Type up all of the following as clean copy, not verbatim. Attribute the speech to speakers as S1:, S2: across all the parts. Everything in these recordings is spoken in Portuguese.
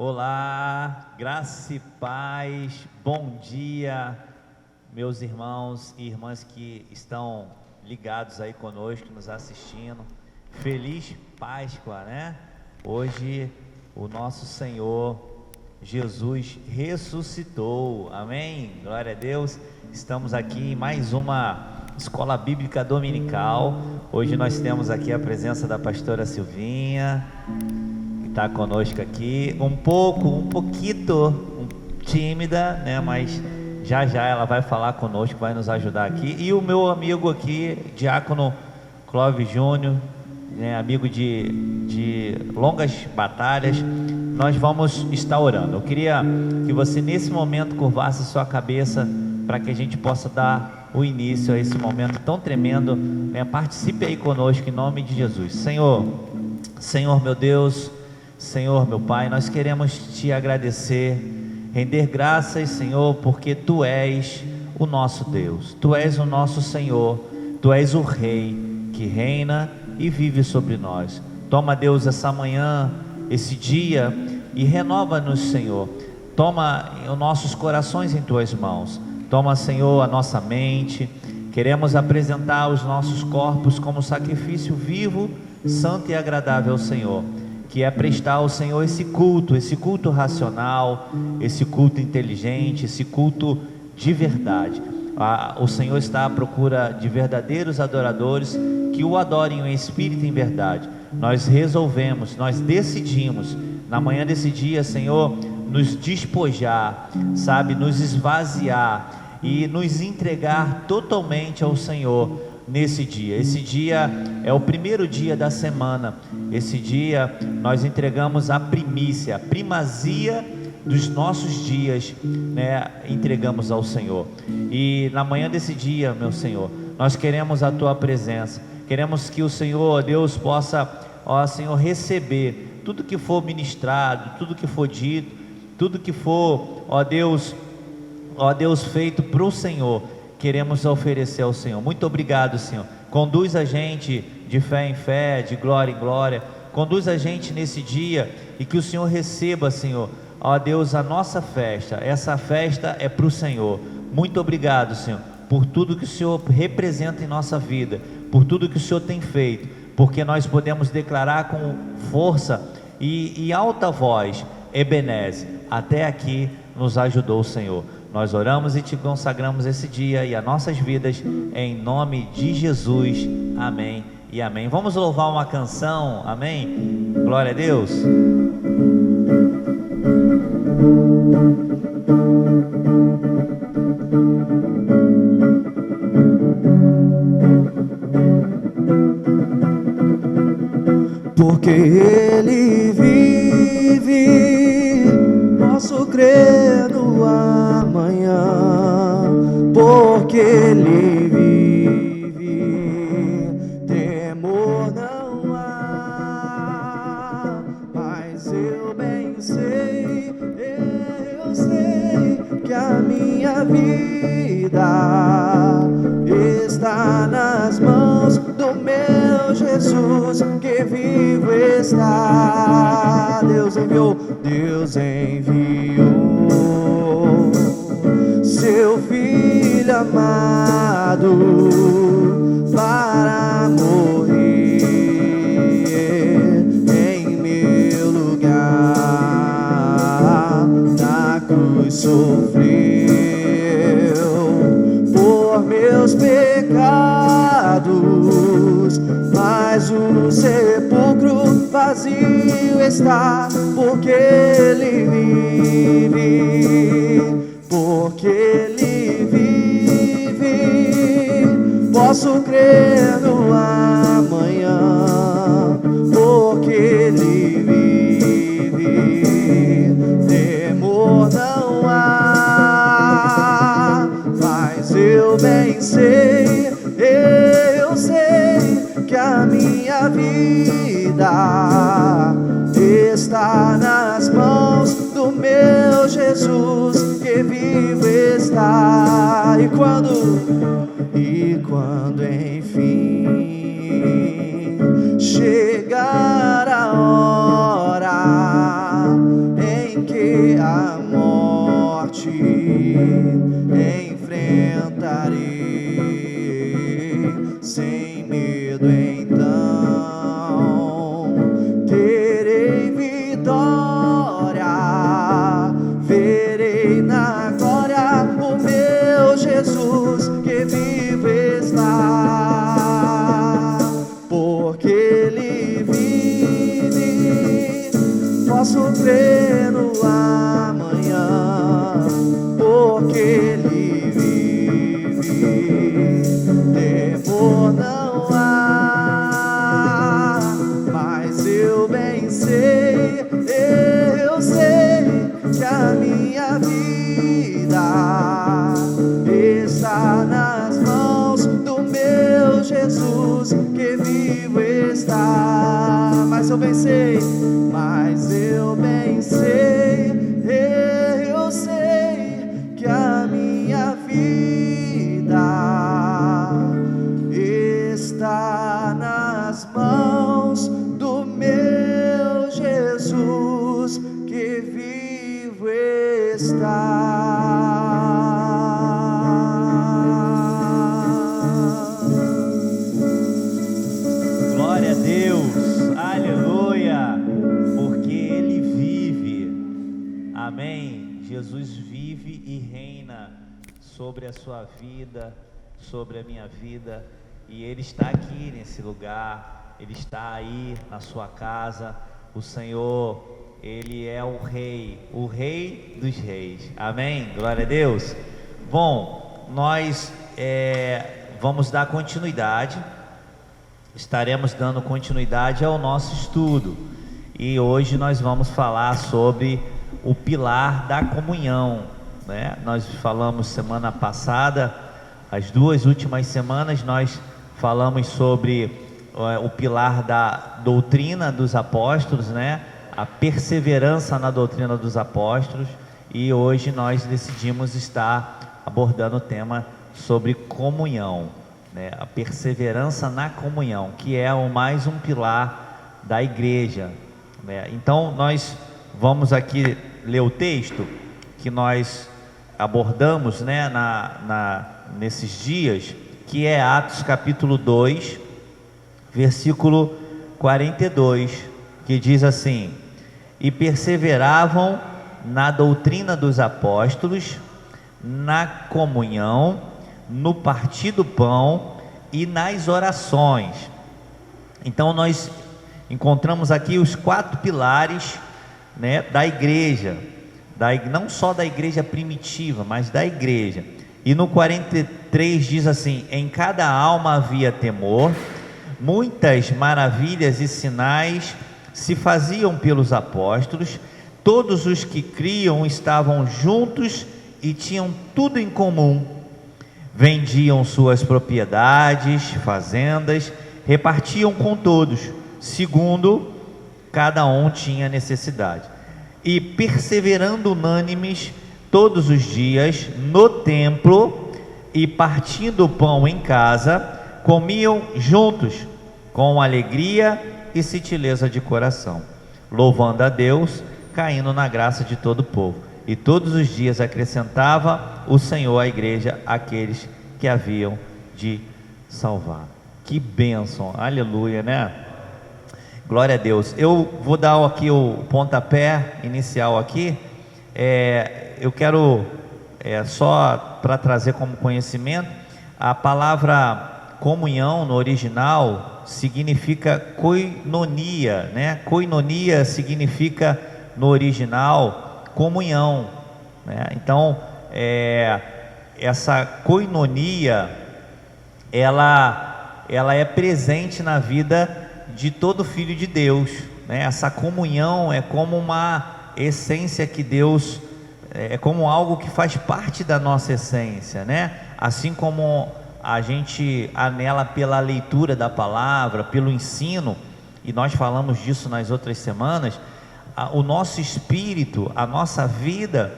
S1: Olá, graça e paz, bom dia, meus irmãos e irmãs que estão ligados aí conosco, nos assistindo. Feliz Páscoa, né? Hoje o nosso Senhor Jesus ressuscitou, amém? Glória a Deus. Estamos aqui em mais uma escola bíblica dominical. Hoje nós temos aqui a presença da pastora Silvinha, está conosco aqui, um pouquinho tímida, né? Mas já ela vai falar conosco, vai nos ajudar aqui. E o meu amigo aqui, diácono Clóvis Júnior, né? Amigo de longas batalhas. Nós vamos estar orando. Eu queria que você nesse momento curvasse sua cabeça para que a gente possa dar o início a esse momento tão tremendo, né? Participe aí conosco em nome de Jesus. Senhor meu Deus, Senhor meu Pai, nós queremos te agradecer, render graças, Senhor, porque Tu és o nosso Deus, Tu és o nosso Senhor, Tu és o Rei que reina e vive sobre nós. Toma, Deus, essa manhã, esse dia, e renova-nos, Senhor. Toma os nossos corações em Tuas mãos. Toma, Senhor, a nossa mente. Queremos apresentar os nossos corpos como sacrifício vivo, santo e agradável ao Senhor, que é prestar ao Senhor esse culto racional, esse culto inteligente, esse culto de verdade. O Senhor está à procura de verdadeiros adoradores que o adorem em espírito e em verdade. Nós decidimos, na manhã desse dia, Senhor, nos despojar, sabe, nos esvaziar e nos entregar totalmente ao Senhor nesse dia. Esse dia é o primeiro dia da semana. Esse dia nós entregamos a primícia, a primazia dos nossos dias, né? Entregamos ao Senhor. E na manhã desse dia, meu Senhor, nós queremos a Tua presença. Queremos que o Senhor, Deus, possa, ó Senhor, receber tudo que for ministrado, tudo que for dito, tudo que for, ó Deus, feito para o Senhor. Queremos oferecer ao Senhor. Muito obrigado, Senhor. Conduz a gente de fé em fé, de glória em glória. Conduz a gente nesse dia e que o Senhor receba, Senhor, ó Deus, a nossa festa. Essa festa é para o Senhor. Muito obrigado, Senhor, por tudo que o Senhor representa em nossa vida, por tudo que o Senhor tem feito, porque nós podemos declarar com força e alta voz: Ebenezer, até aqui nos ajudou o Senhor. Nós oramos e te consagramos esse dia e as nossas vidas em nome de Jesus, amém e amém. Vamos louvar uma canção, amém? Glória a Deus.
S2: Porque Ele vive, posso crer no amanhã. Porque Ele vive, temor não há. Mas eu bem sei, eu sei que a minha vida está nas mãos do meu Jesus, que vivo está. Deus enviou seu Filho amado para morrer em meu lugar. Na cruz sofreu por meus pecados, mas o sepulcro vazio está, porque Ele vive, porque Ele vive. Posso crer no amanhã, porque Ele vive, temor não há. Mas eu bem sei, eu sei que a minha vida está nas mãos do meu Jesus, que vivo está. E quando enfim chegar a hora em a morte enfrentarei sem medo, então terei vitória, verei na glória o meu Jesus que vivo está, porque Ele vive, posso crer no amanhã, porque Ele vive, temor não há, mas eu bem sei, eu sei que a minha vida está nas mãos do meu Jesus que vivo está. Mas eu bem sei, eu sei que a minha vida está nas mãos do meu Jesus que vivo está.
S1: Glória a Deus, aleluia, porque Ele vive, amém. Jesus vive e reina sobre a sua vida, sobre a minha vida, e Ele está aqui nesse lugar, Ele está aí na sua casa. O Senhor, Ele é o Rei dos Reis, amém, glória a Deus. Bom, nós vamos dar continuidade, estaremos dando continuidade ao nosso estudo, e hoje nós vamos falar sobre o pilar da comunhão, né? Nós falamos semana passada, as duas últimas semanas nós falamos sobre o pilar da doutrina dos apóstolos, né? A perseverança na doutrina dos apóstolos, e hoje nós decidimos estar abordando o tema sobre comunhão, né? A perseverança na comunhão, que é mais um pilar da igreja, né? Então nós vamos aqui ler o texto que nós abordamos, né, nesses dias, que é Atos capítulo 2, versículo 42, que diz assim: e perseveravam na doutrina dos apóstolos, na comunhão, no partir do pão e nas orações. Então nós encontramos aqui os 4 pilares, né, da igreja, não só da igreja primitiva, mas da igreja. E no 43 diz assim: em cada alma havia temor, muitas maravilhas e sinais se faziam pelos apóstolos, todos os que criam estavam juntos e tinham tudo em comum, vendiam suas propriedades, fazendas, repartiam com todos, segundo cada um tinha necessidade, e perseverando unânimes todos os dias no templo, e partindo o pão em casa, comiam juntos com alegria e sutileza de coração, louvando a Deus, caindo na graça de todo o povo. E todos os dias acrescentava o Senhor à igreja aqueles que haviam de salvar. Que bênção, aleluia, né? Glória a Deus. Eu vou dar aqui o pontapé inicial aqui. Eu quero só para trazer como conhecimento, a palavra comunhão no original significa koinonia, né? Koinonia significa no original comunhão, né? Então essa koinonia ela é presente na vida de todo filho de Deus, né? Essa comunhão é como uma essência que Deus, é como algo que faz parte da nossa essência, né? Assim como a gente anela pela leitura da palavra, pelo ensino, e nós falamos disso nas outras semanas, o nosso espírito, a nossa vida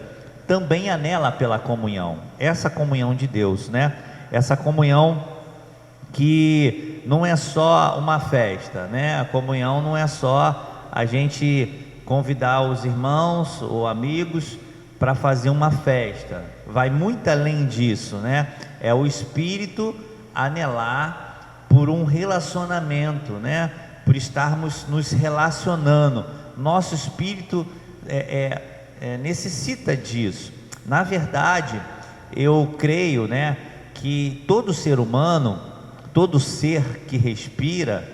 S1: também anela pela comunhão, essa comunhão de Deus, né? Essa comunhão que não é só uma festa, né? A comunhão não é só a gente convidar os irmãos ou amigos para fazer uma festa. Vai muito além disso, né? É o espírito anelar por um relacionamento, né? Por estarmos nos relacionando. Nosso espírito necessita disso. Na verdade, eu creio, né, que todo ser humano, todo ser que respira,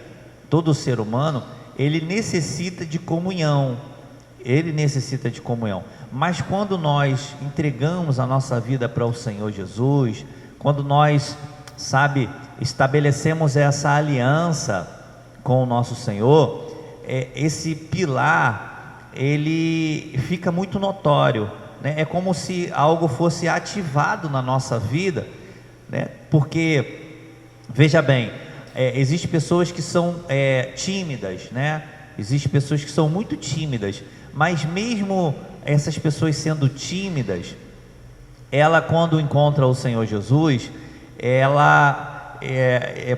S1: todo ser humano, ele necessita de comunhão. Ele necessita de comunhão. Mas quando nós entregamos a nossa vida para o Senhor Jesus, quando nós, estabelecemos essa aliança com o nosso Senhor, esse pilar, ele fica muito notório, né? É como se algo fosse ativado na nossa vida, né? Porque, veja bem, existem pessoas que são tímidas, né? Existem pessoas que são muito tímidas, mas mesmo essas pessoas sendo tímidas, ela, quando encontra o Senhor Jesus, ela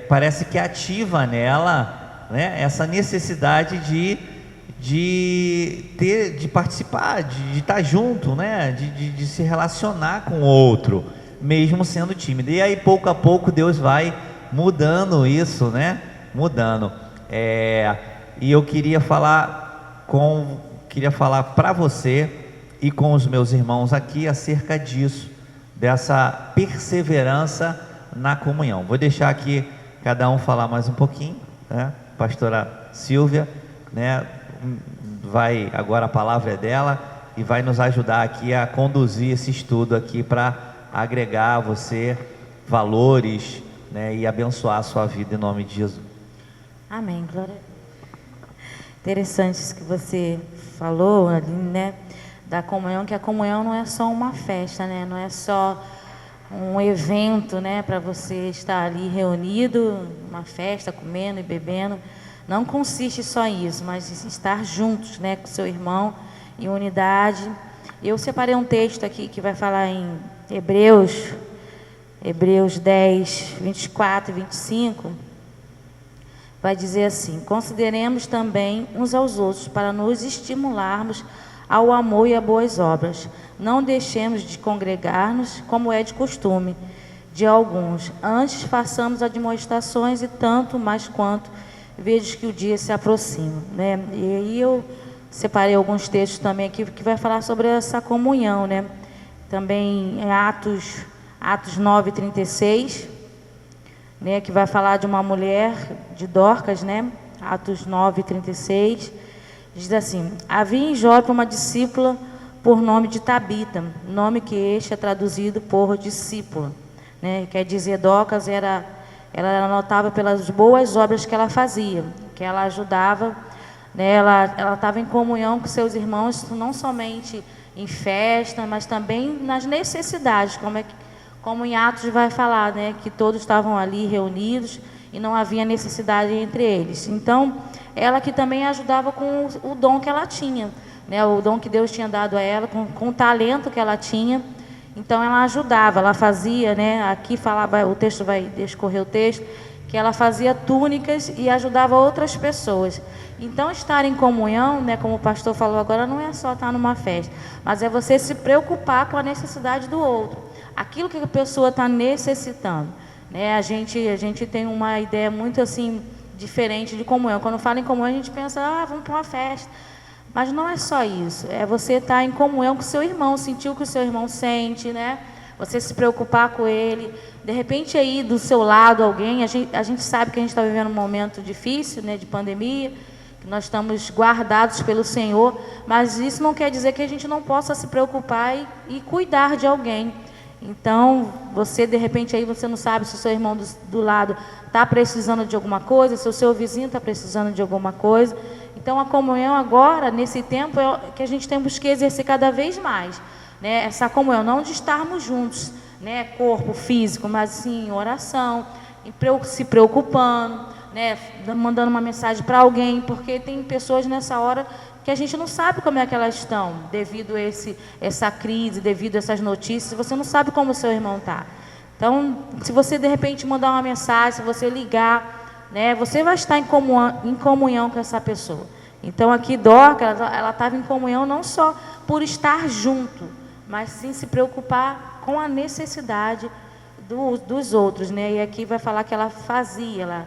S1: parece que ativa nela, né, essa necessidade de participar, de estar junto, né, de se relacionar com o outro, mesmo sendo tímida. E aí, pouco a pouco, Deus vai mudando isso, né? Mudando. E eu queria falar para você e com os meus irmãos aqui acerca disso, dessa perseverança na comunhão. Vou deixar aqui cada um falar mais um pouquinho, né? Pastora Silvia, né? Agora a palavra é dela e vai nos ajudar aqui a conduzir esse estudo aqui para agregar a você valores, né? E abençoar a sua vida em nome de Jesus.
S3: Amém, glória a Deus. Interessante isso que você falou ali, né, da comunhão, que a comunhão não é só uma festa, né, não é só um evento, né, para você estar ali reunido, uma festa, comendo e bebendo. Não consiste só isso, mas estar juntos, né, com seu irmão, em unidade. Eu separei um texto aqui que vai falar em Hebreus 10, 24 e 25. Vai dizer assim: consideremos também uns aos outros para nos estimularmos ao amor e a boas obras. Não deixemos de congregar-nos, como é de costume de alguns. Antes façamos admoestações, e tanto mais quanto vejo que o dia se aproxima, né? E aí eu separei alguns textos também aqui que vai falar sobre essa comunhão, né? Também em Atos 9:36. Né, que vai falar de uma mulher, de Dorcas, né? Atos 9:36, diz assim: havia em Jope uma discípula por nome de Tabita, nome que este é traduzido por discípula, né? Quer dizer, Dorcas ela era notável pelas boas obras que ela fazia, que ela ajudava, né? Ela estava em comunhão com seus irmãos, não somente em festa, mas também nas necessidades, como em Atos vai falar, né, que todos estavam ali reunidos e não havia necessidade entre eles. Então, ela que também ajudava com o dom que ela tinha, né, o dom que Deus tinha dado a ela, com o talento que ela tinha. Então, ela ajudava, ela fazia, né, aqui falava, o texto vai descorrer o texto, que ela fazia túnicas e ajudava outras pessoas. Então, estar em comunhão, né, como o pastor falou agora, não é só estar numa festa, mas é você se preocupar com a necessidade do outro, aquilo que a pessoa está necessitando, né? A gente tem uma ideia muito assim diferente de comunhão. Quando fala em comunhão, a gente pensa, vamos para uma festa. Mas não é só isso, é você estar em comunhão com o seu irmão, sentir o que o seu irmão sente, né? Você se preocupar com ele. De repente aí do seu lado alguém, a gente sabe que a gente está vivendo um momento difícil, né, de pandemia, que nós estamos guardados pelo Senhor, mas isso não quer dizer que a gente não possa se preocupar e cuidar de alguém. Então, você de repente aí você não sabe se o seu irmão do lado está precisando de alguma coisa, se o seu vizinho está precisando de alguma coisa. Então, a comunhão agora, nesse tempo, é que a gente temos que exercer cada vez mais, né? Essa comunhão, não de estarmos juntos, né? Corpo físico, mas sim em oração, se preocupando, né? Mandando uma mensagem para alguém, porque tem pessoas nessa hora que a gente não sabe como é que elas estão, devido a essa crise, devido a essas notícias, você não sabe como o seu irmão está. Então, se você de repente mandar uma mensagem, se você ligar, né, você vai estar em comunhão com essa pessoa. Então, aqui Dorcas, ela estava em comunhão não só por estar junto, mas sim se preocupar com a necessidade dos outros, né? E aqui vai falar que ela fazia, ela,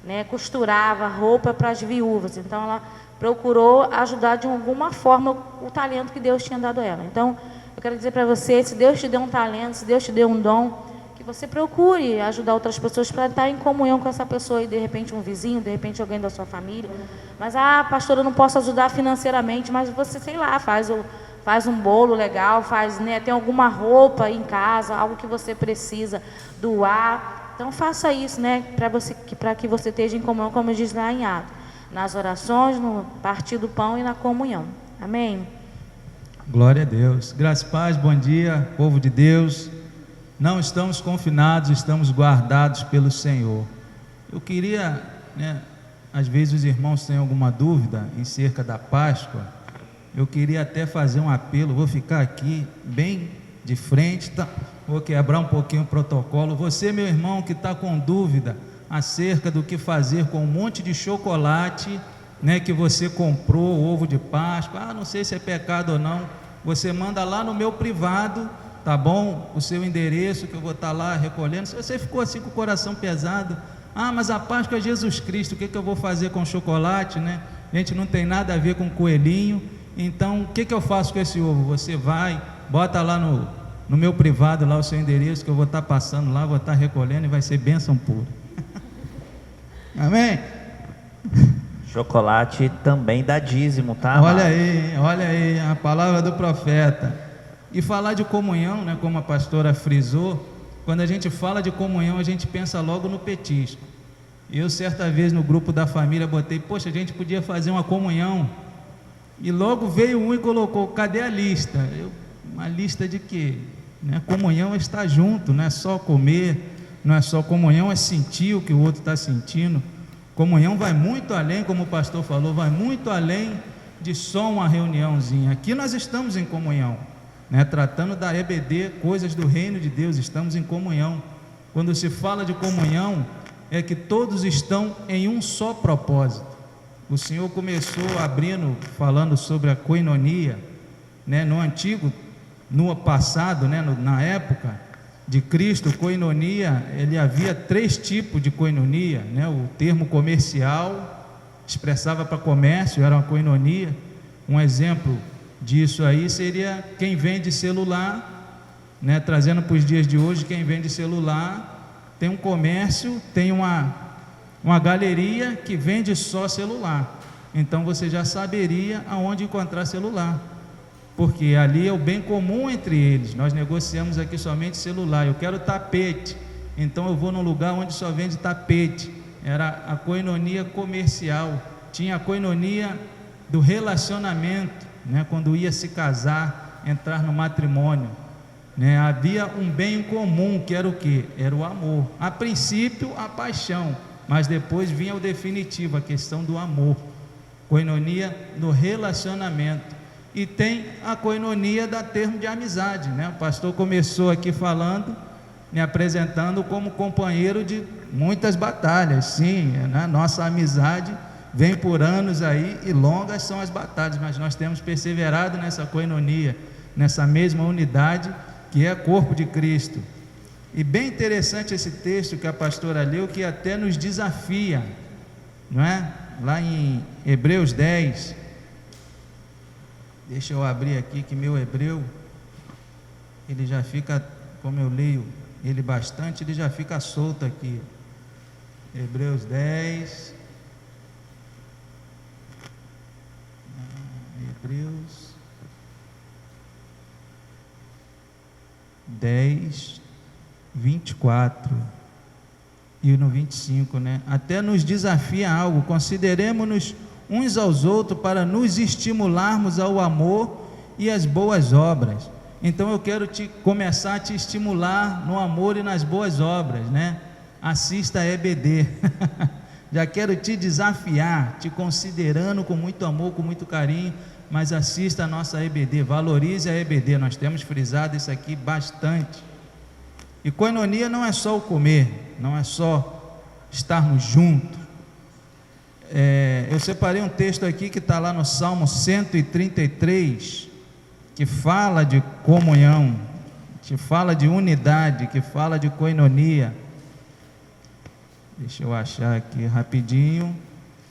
S3: né, costurava roupa para as viúvas, então ela procurou ajudar de alguma forma o talento que Deus tinha dado a ela. Então, eu quero dizer para você, se Deus te deu um talento, se Deus te deu um dom, que você procure ajudar outras pessoas para estar em comunhão com essa pessoa, e de repente um vizinho, de repente alguém da sua família. Mas, pastora, eu não posso ajudar financeiramente, mas você, sei lá, faz um bolo legal, né, tem alguma roupa em casa, algo que você precisa doar. Então faça isso, né, para que você esteja em comunhão, como diz lá em Atos, nas orações, no partir do pão e na comunhão. Amém?
S4: Glória a Deus. Graças e paz, bom dia, povo de Deus. Não estamos confinados, estamos guardados pelo Senhor. Eu queria, né, às vezes os irmãos têm alguma dúvida em cerca da Páscoa. Eu queria até fazer um apelo, vou ficar aqui bem de frente, tá? Vou quebrar um pouquinho o protocolo. Você, meu irmão, que está com dúvida acerca do que fazer com um monte de chocolate, né, que você comprou, ovo de Páscoa, não sei se é pecado ou não, você manda lá no meu privado, tá bom? O seu endereço, que eu vou estar lá recolhendo. Se você ficou assim com o coração pesado, mas a Páscoa é Jesus Cristo, o que eu vou fazer com chocolate, né? A gente não tem nada a ver com coelhinho. Então, o que eu faço com esse ovo? Você vai, bota lá no meu privado, lá o seu endereço, que eu vou estar passando lá, vou estar recolhendo e vai ser bênção pura. Amém?
S1: Chocolate também dá dízimo, tá?
S4: Olha aí, a palavra do profeta. E falar de comunhão, né, como a pastora frisou, quando a gente fala de comunhão, a gente pensa logo no petisco. Eu, certa vez, no grupo da família, botei, poxa, a gente podia fazer uma comunhão. E logo veio um e colocou, cadê a lista? Uma lista de quê? Né? Comunhão é estar junto, não é só comer, não é só comunhão, é sentir o que o outro está sentindo. Comunhão vai muito além, como o pastor falou, vai muito além de só uma reuniãozinha. Aqui nós estamos em comunhão, né? Tratando da EBD, coisas do reino de Deus, estamos em comunhão. Quando se fala de comunhão, é que todos estão em um só propósito. O Senhor começou abrindo, falando sobre a koinonia, né? No passado, né? Na época de Cristo, koinonia, ele havia 3 tipos de koinonia, né? O termo comercial expressava para comércio, era uma koinonia. Um exemplo disso aí seria quem vende celular, né? Trazendo para os dias de hoje, quem vende celular tem um comércio, tem uma galeria que vende só celular. Então você já saberia aonde encontrar celular, porque ali é o bem comum entre eles. Nós negociamos aqui somente celular. Eu quero tapete, então eu vou num lugar onde só vende tapete. Era a koinonia comercial. Tinha a koinonia do relacionamento, né? Quando ia se casar, entrar no matrimônio, né? Havia um bem comum, que era o quê? Era o amor. A princípio a paixão, mas depois vinha o definitivo, a questão do amor. Koinonia no relacionamento. E tem a koinonia da termo de amizade, né? O pastor começou aqui falando, me apresentando como companheiro de muitas batalhas. Sim, né? Nossa amizade vem por anos aí, e longas são as batalhas, mas nós temos perseverado nessa koinonia, nessa mesma unidade que é corpo de Cristo. E bem interessante esse texto que a pastora leu, que até nos desafia, não é? Lá em Hebreus 10, deixa eu abrir aqui, que meu hebreu, ele já fica, como eu leio ele bastante, ele já fica solto aqui. Hebreus 10, Hebreus 10, 24 e no 25, né? Até nos desafia algo: consideremos-nos uns aos outros para nos estimularmos ao amor e às boas obras. Então eu quero começar a te estimular no amor e nas boas obras, né? Assista a EBD. Já quero te desafiar, te considerando com muito amor, com muito carinho, mas assista a nossa EBD, valorize a EBD. Nós temos frisado isso aqui bastante. E koinonia não é só o comer, não é só estarmos juntos. Eu separei um texto aqui que está lá no Salmo 133, que fala de comunhão, que fala de unidade, que fala de koinonia. Deixa eu achar aqui rapidinho.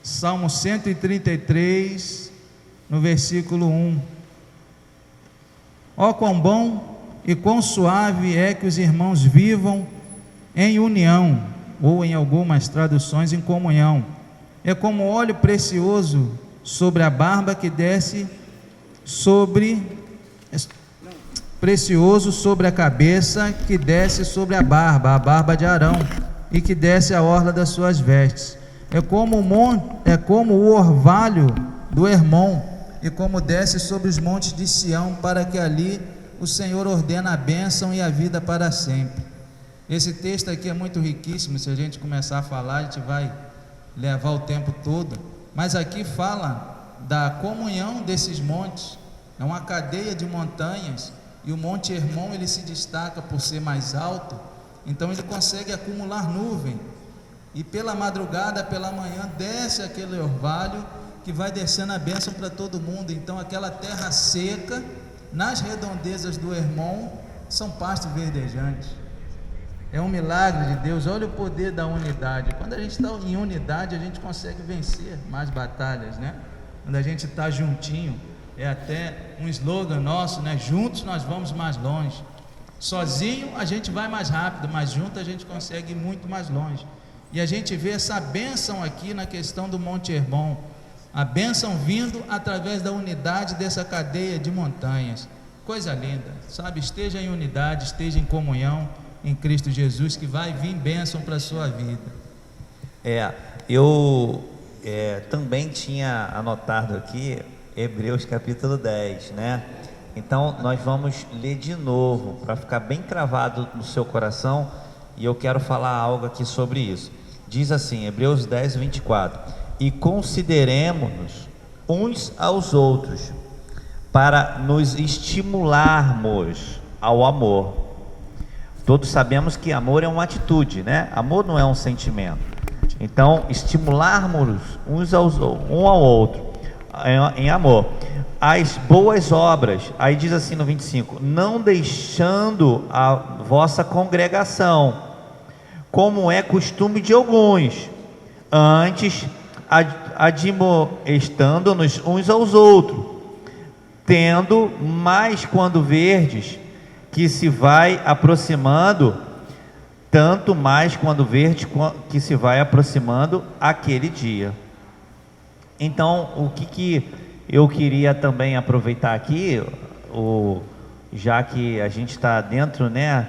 S4: Salmo 133, no versículo 1. Ó, quão bom e quão suave é que os irmãos vivam em união, ou em algumas traduções, em comunhão. É como óleo precioso sobre a barba que desce precioso sobre a cabeça, que desce sobre a barba de Arão, e que desce a orla das suas vestes. É como o orvalho do Hermon, e como desce sobre os montes de Sião, para que ali o Senhor ordena a bênção e a vida para sempre. Esse texto aqui é muito riquíssimo. Se a gente começar a falar, a gente vai levar o tempo todo, mas aqui fala da comunhão desses montes. É uma cadeia de montanhas, e o Monte Hermon, ele se destaca por ser mais alto, então ele consegue acumular nuvem, e pela madrugada, pela manhã, desce aquele orvalho que vai descendo a bênção para todo mundo. Então aquela terra seca, nas redondezas do Hermon, são pastos verdejantes. É um milagre de Deus. Olha o poder da unidade. Quando a gente está em unidade, a gente consegue vencer mais batalhas, né? Quando a gente está juntinho, é até um slogan nosso, né? Juntos nós vamos mais longe. Sozinho a gente vai mais rápido, mas junto a gente consegue ir muito mais longe. E a gente vê essa bênção aqui na questão do Monte Hermon, a bênção vindo através da unidade dessa cadeia de montanhas. Coisa linda, sabe? Esteja em unidade, esteja em comunhão em Cristo Jesus, que vai vir bênção para a sua vida.
S1: Eu também tinha anotado aqui Hebreus capítulo 10, né? Então nós vamos ler de novo, para ficar bem cravado no seu coração, e eu quero falar algo aqui sobre isso. Diz assim, Hebreus 10, 24: e consideremos-nos uns aos outros, para nos estimularmos ao amor. Todos sabemos que amor é uma atitude, né? Amor não é um sentimento. Então, estimularmos um ao outro em amor, as boas obras. Aí diz assim no 25: não deixando a vossa congregação, como é costume de alguns, antes admoestando-nos uns aos outros, tendo mais quando verdes que se vai aproximando, tanto mais quando verdes que se vai aproximando aquele dia. Então, o que eu queria também aproveitar aqui, já que a gente está dentro, né,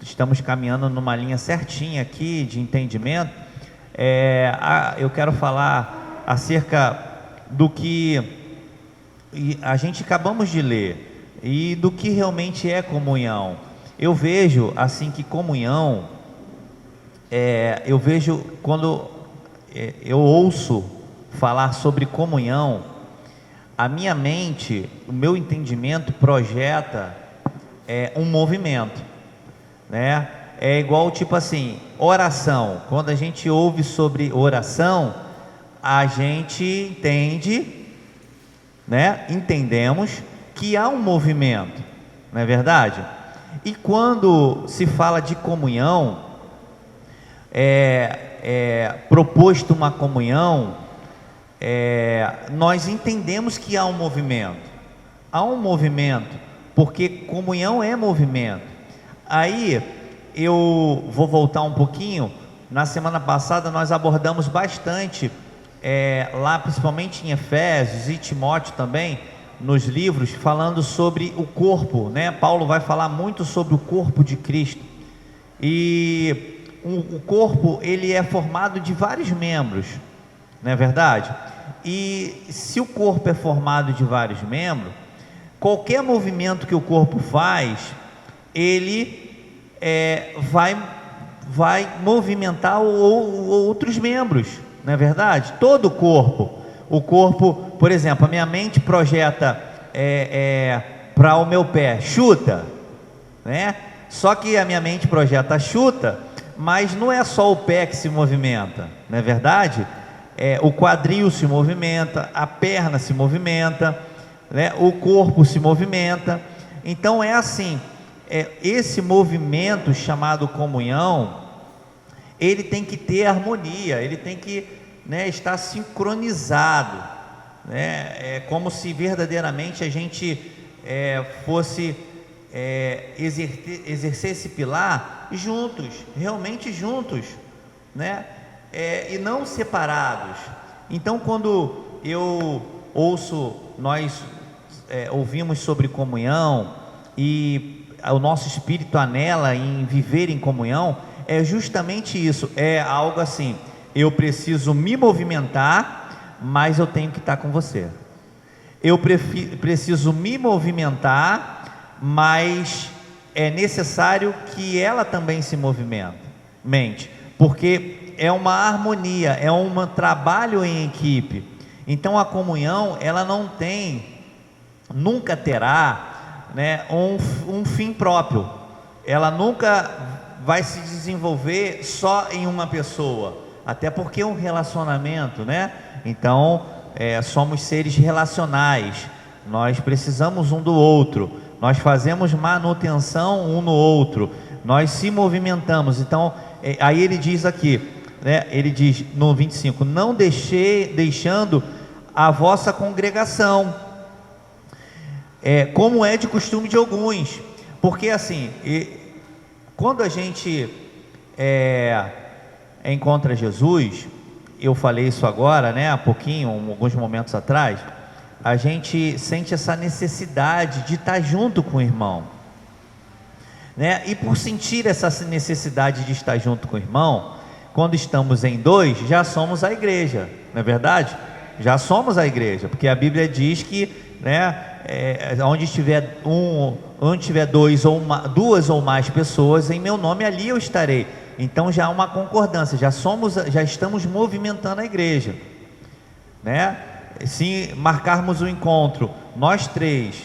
S1: estamos caminhando numa linha certinha aqui de entendimento, eu quero falar acerca do que a gente acabamos de ler, e do que realmente é comunhão. Eu vejo assim que comunhão, eu vejo quando eu ouço falar sobre comunhão, a minha mente, o meu entendimento projeta um movimento, né? É igual tipo assim, oração. Quando a gente ouve sobre oração, a gente entende, né? Entendemos que há um movimento, não é verdade? E quando se fala de comunhão, proposto uma comunhão, nós entendemos que há um movimento. Há um movimento, porque comunhão é movimento. Aí eu vou voltar um pouquinho. Na semana passada nós abordamos bastante, lá principalmente em Efésios e Timóteo também, nos livros, falando sobre o corpo, né? Paulo vai falar muito sobre o corpo de Cristo, e o corpo, ele é formado de vários membros, não é verdade? E se o corpo é formado de vários membros, qualquer movimento que o corpo faz, ele vai movimentar outros membros, não é verdade? Todo o corpo, por exemplo, a minha mente projeta para o meu pé, chuta, né? Só que a minha mente projeta chuta, mas não é só o pé que se movimenta, não é verdade? O quadril se movimenta, a perna se movimenta, né, o corpo se movimenta. Então é assim, esse movimento chamado comunhão, ele tem que ter harmonia, ele tem que, né, estar sincronizado, né? É como se verdadeiramente a gente fosse exercer esse pilar juntos, realmente juntos, né? E não separados. Então, quando eu ouço, nós ouvimos sobre comunhão e o nosso espírito anela em viver em comunhão, é justamente isso, é algo assim: eu preciso me movimentar, mas eu tenho que estar com você. Eu preciso me movimentar, mas é necessário que ela também se movimente, porque é uma harmonia, é um trabalho em equipe. Então a comunhão, ela não tem, nunca terá, né, um fim próprio. Ela nunca vai se desenvolver só em uma pessoa, até porque é um relacionamento, né? Então somos seres relacionais, nós precisamos um do outro, nós fazemos manutenção um no outro, nós se movimentamos. Então aí ele diz aqui, né, ele diz no 25: não deixando a vossa congregação, como é de costume de alguns. Porque assim, quando a gente encontra Jesus, eu falei isso agora, né, há pouquinho, alguns momentos atrás, a gente sente essa necessidade de estar junto com o irmão, né? E por sentir essa necessidade de estar junto com o irmão, quando estamos em dois, já somos a igreja, não é verdade? Já somos a igreja, porque a Bíblia diz que, né, onde tiver duas ou mais pessoas em meu nome, ali eu estarei. Então já há uma concordância, já estamos movimentando a igreja, né? Se marcarmos o encontro, nós três,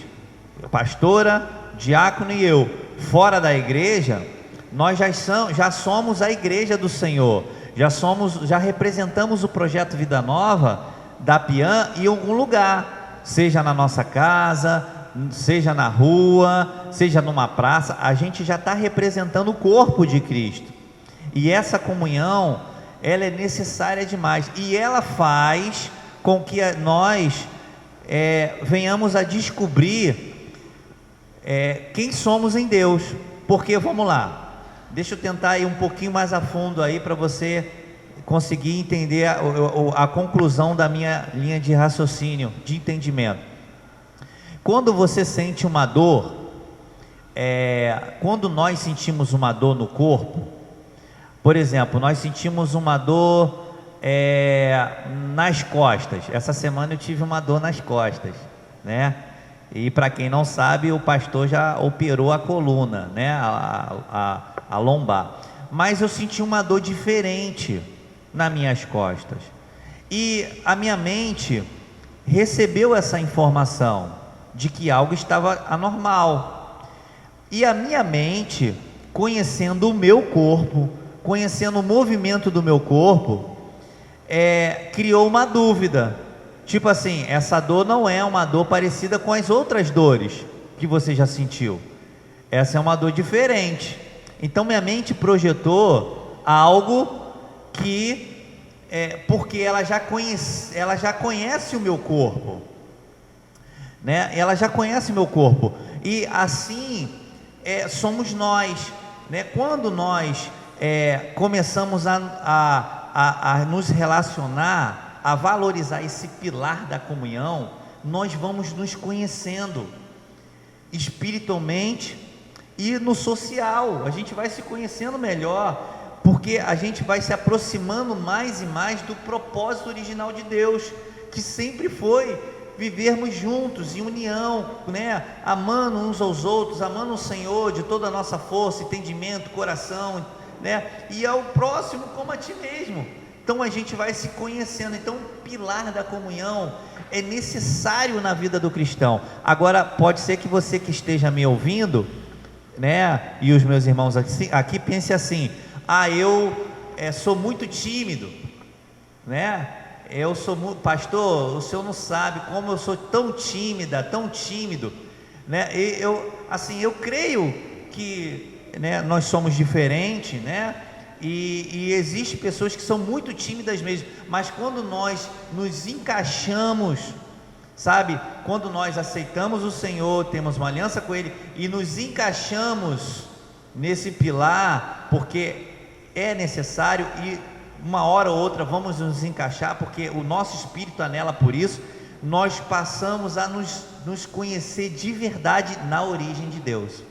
S1: pastora, diácono e eu, fora da igreja, nós já somos a igreja do Senhor, já representamos o projeto Vida Nova da Pian em algum lugar, seja na nossa casa, seja na rua, seja numa praça. A gente já está representando o corpo de Cristo, e essa comunhão, ela é necessária demais, e ela faz com que nós venhamos a descobrir quem somos em Deus. Porque, vamos lá, deixa eu tentar ir um pouquinho mais a fundo aí, para você conseguir entender a conclusão da minha linha de raciocínio, de entendimento. Quando você sente uma dor, quando nós sentimos uma dor no corpo, por exemplo, nós sentimos uma dor nas costas. Essa semana eu tive uma dor nas costas, né? E para quem não sabe, o pastor já operou a coluna, né? A lombar. Mas eu senti uma dor diferente nas minhas costas, e a minha mente recebeu essa informação de que algo estava anormal, e a minha mente, conhecendo o meu corpo, conhecendo o movimento do meu corpo, criou uma dúvida, tipo assim: essa dor não é uma dor parecida com as outras dores que você já sentiu, essa é uma dor diferente. Então minha mente projetou algo que porque ela já conhece o meu corpo, né? Ela já conhece o meu corpo, e assim somos nós, né? Quando nós começamos a nos relacionar, a valorizar esse pilar da comunhão, nós vamos nos conhecendo espiritualmente e no social. A gente vai se conhecendo melhor, porque a gente vai se aproximando mais e mais do propósito original de Deus, que sempre foi vivermos juntos em união, né? Amando uns aos outros, amando o Senhor de toda a nossa força, entendimento, coração, né? E ao próximo como a ti mesmo. Então a gente vai se conhecendo. Então o pilar da comunhão é necessário na vida do cristão. Agora, pode ser que você que esteja me ouvindo, né, e os meus irmãos aqui pense assim: eu sou muito tímido, né? eu sou pastor, o senhor não sabe como eu sou tão tímida, tão tímido, né? E eu creio que, né, nós somos diferentes, né? E existem pessoas que são muito tímidas mesmo, mas quando nós nos encaixamos, sabe, quando nós aceitamos o Senhor, temos uma aliança com Ele e nos encaixamos nesse pilar, porque é necessário, e uma hora ou outra vamos nos encaixar, porque o nosso espírito anela por isso, nós passamos a nos conhecer de verdade na origem de Deus,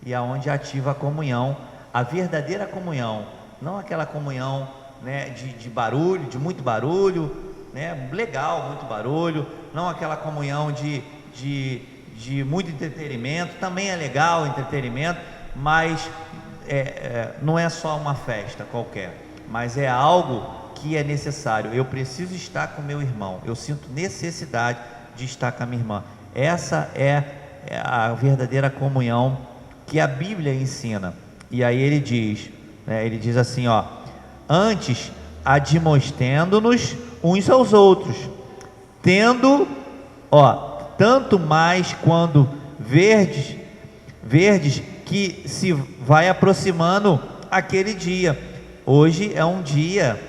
S1: e aonde ativa a comunhão, a verdadeira comunhão, não aquela comunhão, né, de barulho, de muito barulho, né, legal, muito barulho, não aquela comunhão de muito entretenimento, também é legal o entretenimento, mas não é só uma festa qualquer, mas é algo que é necessário. Eu preciso estar com meu irmão, eu sinto necessidade de estar com a minha irmã. Essa é a verdadeira comunhão que a Bíblia ensina. E aí ele diz assim, ó: antes admoestando-nos uns aos outros, tendo, tanto mais quando verdes que se vai aproximando aquele dia. Hoje é um dia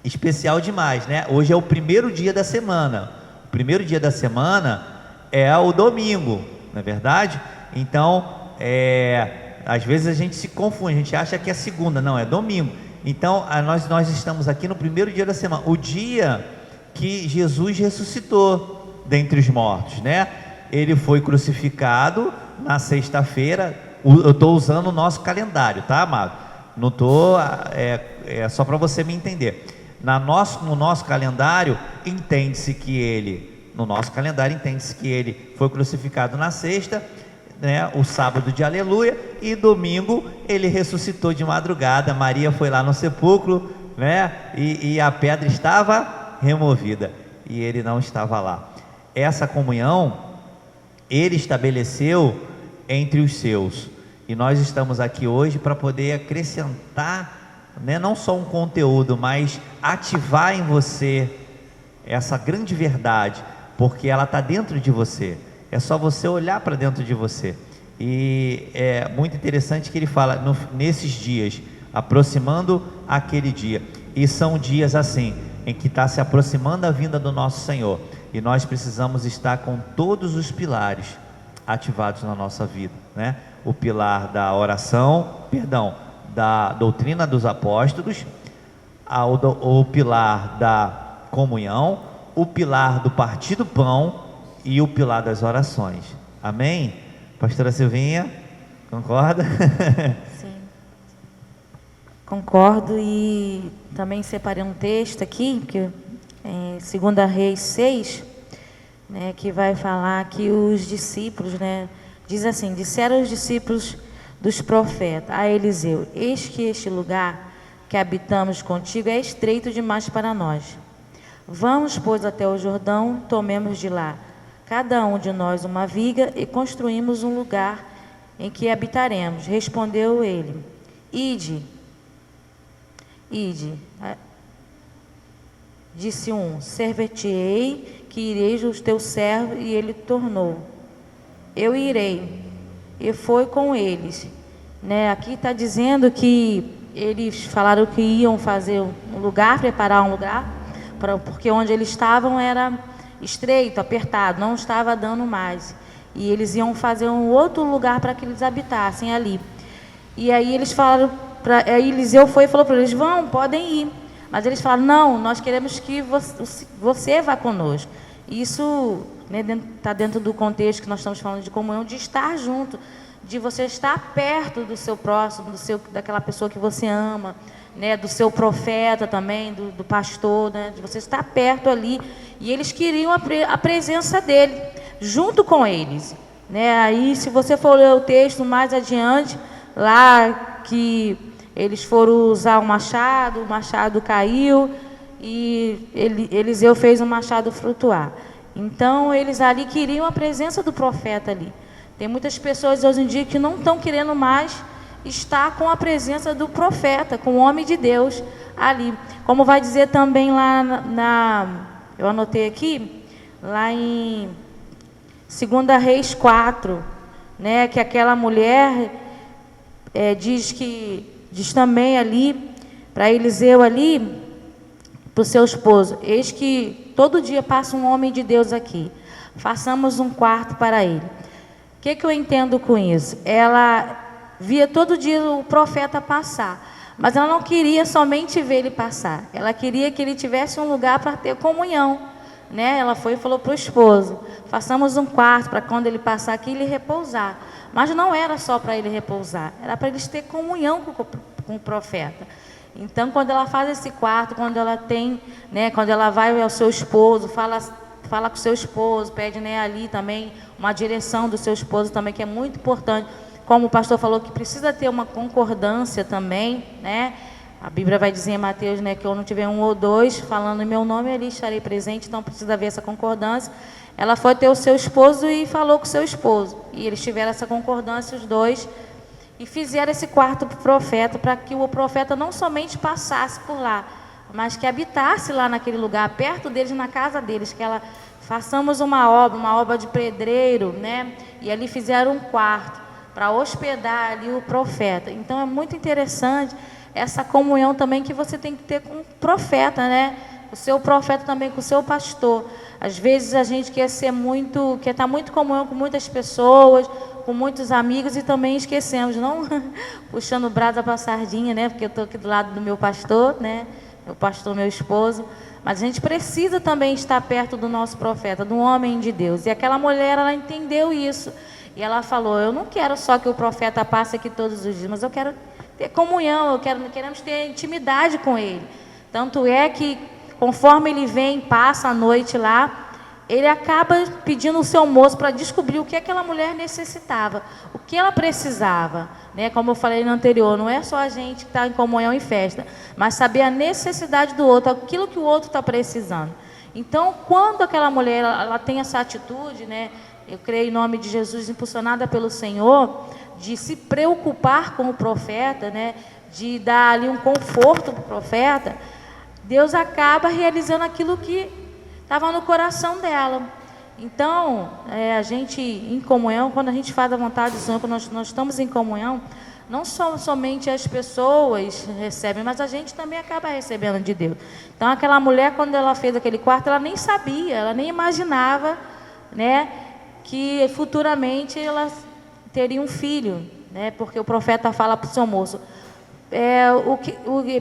S1: especial demais, né? Hoje é o primeiro dia da semana. O primeiro dia da semana é o domingo, não é verdade? Então, às vezes a gente se confunde, a gente acha que é segunda, não, é domingo. Então, nós estamos aqui no primeiro dia da semana, o dia que Jesus ressuscitou dentre os mortos, né? Ele foi crucificado na sexta-feira. Eu estou usando o nosso calendário, tá, amado? Não estou, só para você me entender. No nosso calendário, entende-se que ele foi crucificado na sexta, né, o sábado de aleluia, e domingo ele ressuscitou de madrugada. Maria foi lá no sepulcro, né, e a pedra estava removida, e ele não estava lá. Essa comunhão ele estabeleceu entre os seus, e nós estamos aqui hoje para poder acrescentar, né, não só um conteúdo, mas ativar em você essa grande verdade, porque ela está dentro de você. É só você olhar para dentro de você. E é muito interessante que ele fala nesses dias, aproximando aquele dia. E são dias assim, em que está se aproximando a vinda do nosso Senhor. E nós precisamos estar com todos os pilares ativados na nossa vida, né? O pilar da oração, da doutrina dos apóstolos, o pilar da comunhão, o pilar do partir do pão e o pilar das orações. Amém? Pastora Silvinha, concorda?
S3: Sim, concordo. E também separei um texto aqui, que em 2 Reis 6, né, que vai falar que os discípulos, né, diz assim: disseram os discípulos dos profetas a Eliseu: eis que este lugar que habitamos contigo é estreito demais para nós. Vamos, pois, até o Jordão, tomemos de lá cada um de nós uma viga e construímos um lugar em que habitaremos. Respondeu ele: ide. Disse um: server-te-ei que ireis os teus servos. E ele tornou: eu irei. E foi com eles, né? Aqui está dizendo que eles falaram que iam fazer um lugar, preparar um lugar, porque onde eles estavam era estreito, apertado, não estava dando mais. E eles iam fazer um outro lugar para que eles habitassem ali. E aí eles falaram, aí Eliseu foi e falou para eles: podem ir. Mas eles falaram: não, nós queremos que você vá conosco. Isso, né, está dentro do contexto que nós estamos falando de comunhão, de estar junto, de você estar perto do seu próximo, daquela pessoa que você ama, né, do seu profeta também, do pastor, né, de você estar perto ali. E eles queriam a presença dele, junto com eles, né? Aí, se você for ler o texto mais adiante, lá que eles foram usar o machado caiu, e Eliseu fez o machado flutuar. Então, eles ali queriam a presença do profeta ali. Tem muitas pessoas hoje em dia que não estão querendo mais estar com a presença do profeta, com o homem de Deus ali. Como vai dizer também lá eu anotei aqui, lá em 2 Reis 4, né, que aquela mulher diz também ali, para Eliseu ali, para o seu esposo: eis que todo dia passa um homem de Deus aqui, façamos um quarto para ele. O que eu entendo com isso? Ela via todo dia o profeta passar, mas ela não queria somente ver ele passar, ela queria que ele tivesse um lugar para ter comunhão, né? Ela foi e falou para o esposo: façamos um quarto para quando ele passar aqui ele repousar. Mas não era só para ele repousar, era para eles ter comunhão com o profeta. Então, quando ela faz esse quarto, quando ela tem, né, quando ela vai ao seu esposo, fala com o seu esposo, pede, né, ali também uma direção do seu esposo também, que é muito importante. Como o pastor falou, que precisa ter uma concordância também, né? A Bíblia vai dizer em Mateus, né, que eu não tiver um ou dois falando em meu nome, ali estarei presente, então precisa haver essa concordância. Ela foi ter o seu esposo e falou com o seu esposo, e eles tiveram essa concordância, os dois, e fizeram esse quarto para o profeta, para que o profeta não somente passasse por lá, mas que habitasse lá naquele lugar, perto deles, na casa deles, que ela façamos uma obra de pedreiro, né? E ali fizeram um quarto para hospedar ali o profeta. Então é muito interessante essa comunhão também que você tem que ter com o profeta, né? O seu profeta também com o seu pastor. Às vezes a gente quer estar muito em comunhão com muitas pessoas, com muitos amigos, e também esquecemos, não puxando brasa para a sardinha, né? Porque eu estou aqui do lado do meu pastor, né? Meu pastor, meu esposo. Mas a gente precisa também estar perto do nosso profeta, do homem de Deus. E aquela mulher, ela entendeu isso. E ela falou: eu não quero só que o profeta passe aqui todos os dias, mas eu quero ter comunhão, queremos ter intimidade com ele. Tanto é que, conforme ele vem, passa a noite lá, ele acaba pedindo o seu moço para descobrir o que aquela mulher necessitava, o que ela precisava, né? Como eu falei no anterior, não é só a gente que está em comunhão em festa, mas saber a necessidade do outro, aquilo que o outro está precisando. Então, quando aquela mulher ela tem essa atitude, né? Eu creio em nome de Jesus, impulsionada pelo Senhor, de se preocupar com o profeta, né? De dar ali um conforto para o profeta, Deus acaba realizando aquilo que estava no coração dela. Então, a gente em comunhão, quando a gente faz a vontade do Senhor, quando nós estamos em comunhão, não somente as pessoas recebem, mas a gente também acaba recebendo de Deus. Então, aquela mulher, quando ela fez aquele quarto, ela nem sabia, ela nem imaginava, né, que futuramente ela teria um filho, né, porque o profeta fala para o seu moço,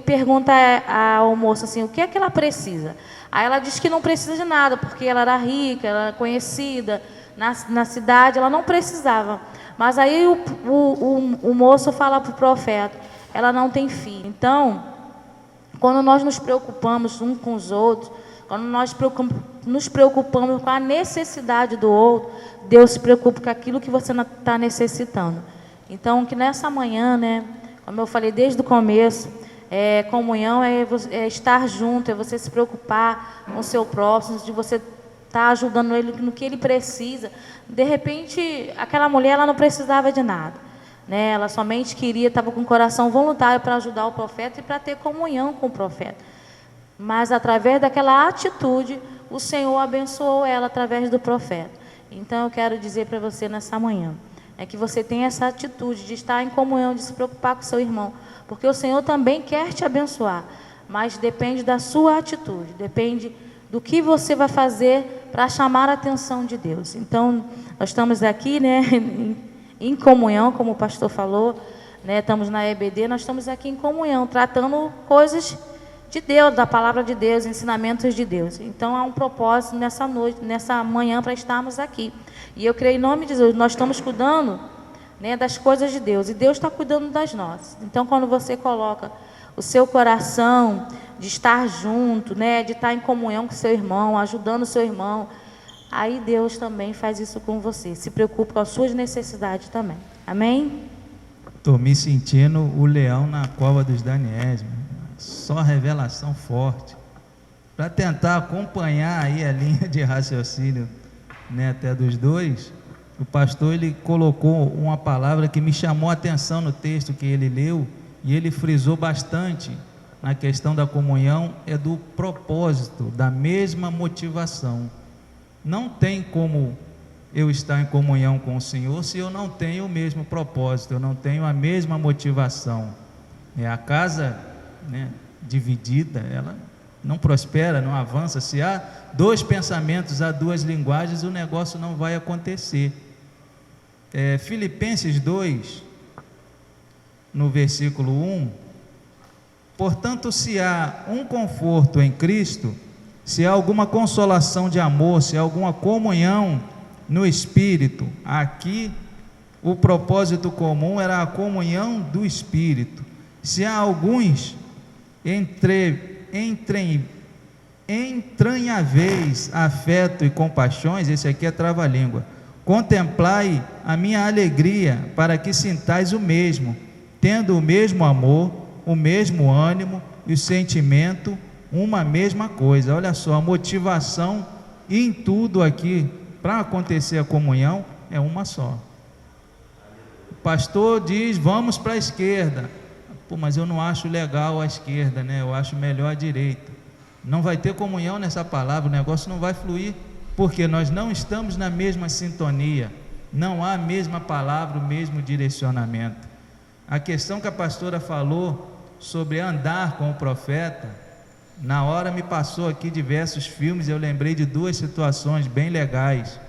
S3: pergunta ao moço assim, o que é que ela precisa? Aí ela diz que não precisa de nada, porque ela era rica, ela era conhecida na cidade, ela não precisava. Mas aí o moço fala para o profeta, ela não tem filho. Então, quando nós nos preocupamos uns com os outros, quando nós nos preocupamos com a necessidade do outro, Deus se preocupa com aquilo que você está necessitando. Então, que nessa manhã, né, como eu falei desde o começo, comunhão é estar junto, é você se preocupar com o seu próximo, de você estar ajudando ele no que ele precisa. De repente, aquela mulher, ela não precisava de nada, né? Ela somente estava com o coração voluntário para ajudar o profeta e para ter comunhão com o profeta. Mas através daquela atitude, o Senhor abençoou ela através do profeta. Então eu quero dizer para você nessa manhã, que você tenha essa atitude de estar em comunhão, de se preocupar com o seu irmão, porque o Senhor também quer te abençoar, mas depende da sua atitude, depende do que você vai fazer para chamar a atenção de Deus. Então, nós estamos aqui, né, em comunhão, como o pastor falou, né, estamos na EBD, nós estamos aqui em comunhão, tratando coisas de Deus, da palavra de Deus, ensinamentos de Deus. Então, há um propósito nessa noite, nessa manhã, para estarmos aqui. E eu creio em nome de Jesus, nós estamos cuidando, né, das coisas de Deus, e Deus está cuidando das nossas. Então, quando você coloca o seu coração de estar junto, né, de estar em comunhão com o seu irmão, ajudando o seu irmão, aí Deus também faz isso com você. Se preocupe com as suas necessidades também. Amém?
S4: Estou me sentindo o leão na cova dos Daniéis, só revelação forte, para tentar acompanhar aí a linha de raciocínio, né, até dos dois. o pastor ele colocou uma palavra que me chamou a atenção no texto que ele leu, e ele frisou bastante na questão da comunhão, é do propósito, da mesma motivação. Não tem como eu estar em comunhão com o Senhor se eu não tenho o mesmo propósito, eu não tenho a mesma motivação. A casa, né, dividida, ela não prospera, não avança. Se há dois pensamentos, há duas linguagens, o negócio não vai acontecer. Filipenses 2, no versículo 1, portanto, se há um conforto em Cristo, se há alguma consolação de amor, se há alguma comunhão no Espírito, aqui o propósito comum era a comunhão do Espírito. Se há alguns entranháveis afeto e compaixões, esse aqui é trava-língua, contemplai a minha alegria, para que sintais o mesmo, tendo o mesmo amor, o mesmo ânimo e o sentimento, uma mesma coisa. Olha só, a motivação em tudo aqui, para acontecer a comunhão, é uma só. O pastor diz, vamos para a esquerda. Pô, mas eu não acho legal a esquerda, né? Eu acho melhor a direita. Não vai ter comunhão nessa palavra, o negócio não vai fluir, porque nós não estamos na mesma sintonia, não há a mesma palavra, o mesmo direcionamento. A questão que a pastora falou sobre andar com o profeta, na hora me passou aqui diversos filmes, eu lembrei de duas situações bem legais.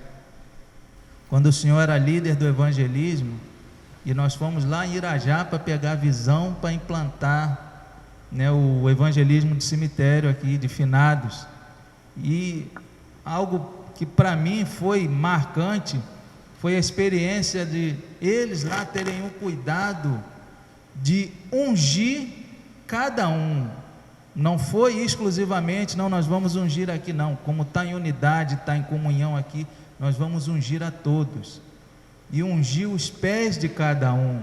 S4: Quando o senhor era líder do evangelismo, e nós fomos lá em Irajá para pegar a visão para implantar, né, o evangelismo de cemitério aqui, de finados. E algo que para mim foi marcante, foi a experiência de eles lá terem o cuidado de ungir cada um. Não foi exclusivamente, não, nós vamos ungir aqui, não. Como está em unidade, está em comunhão aqui, nós vamos ungir a todos. E ungir os pés de cada um.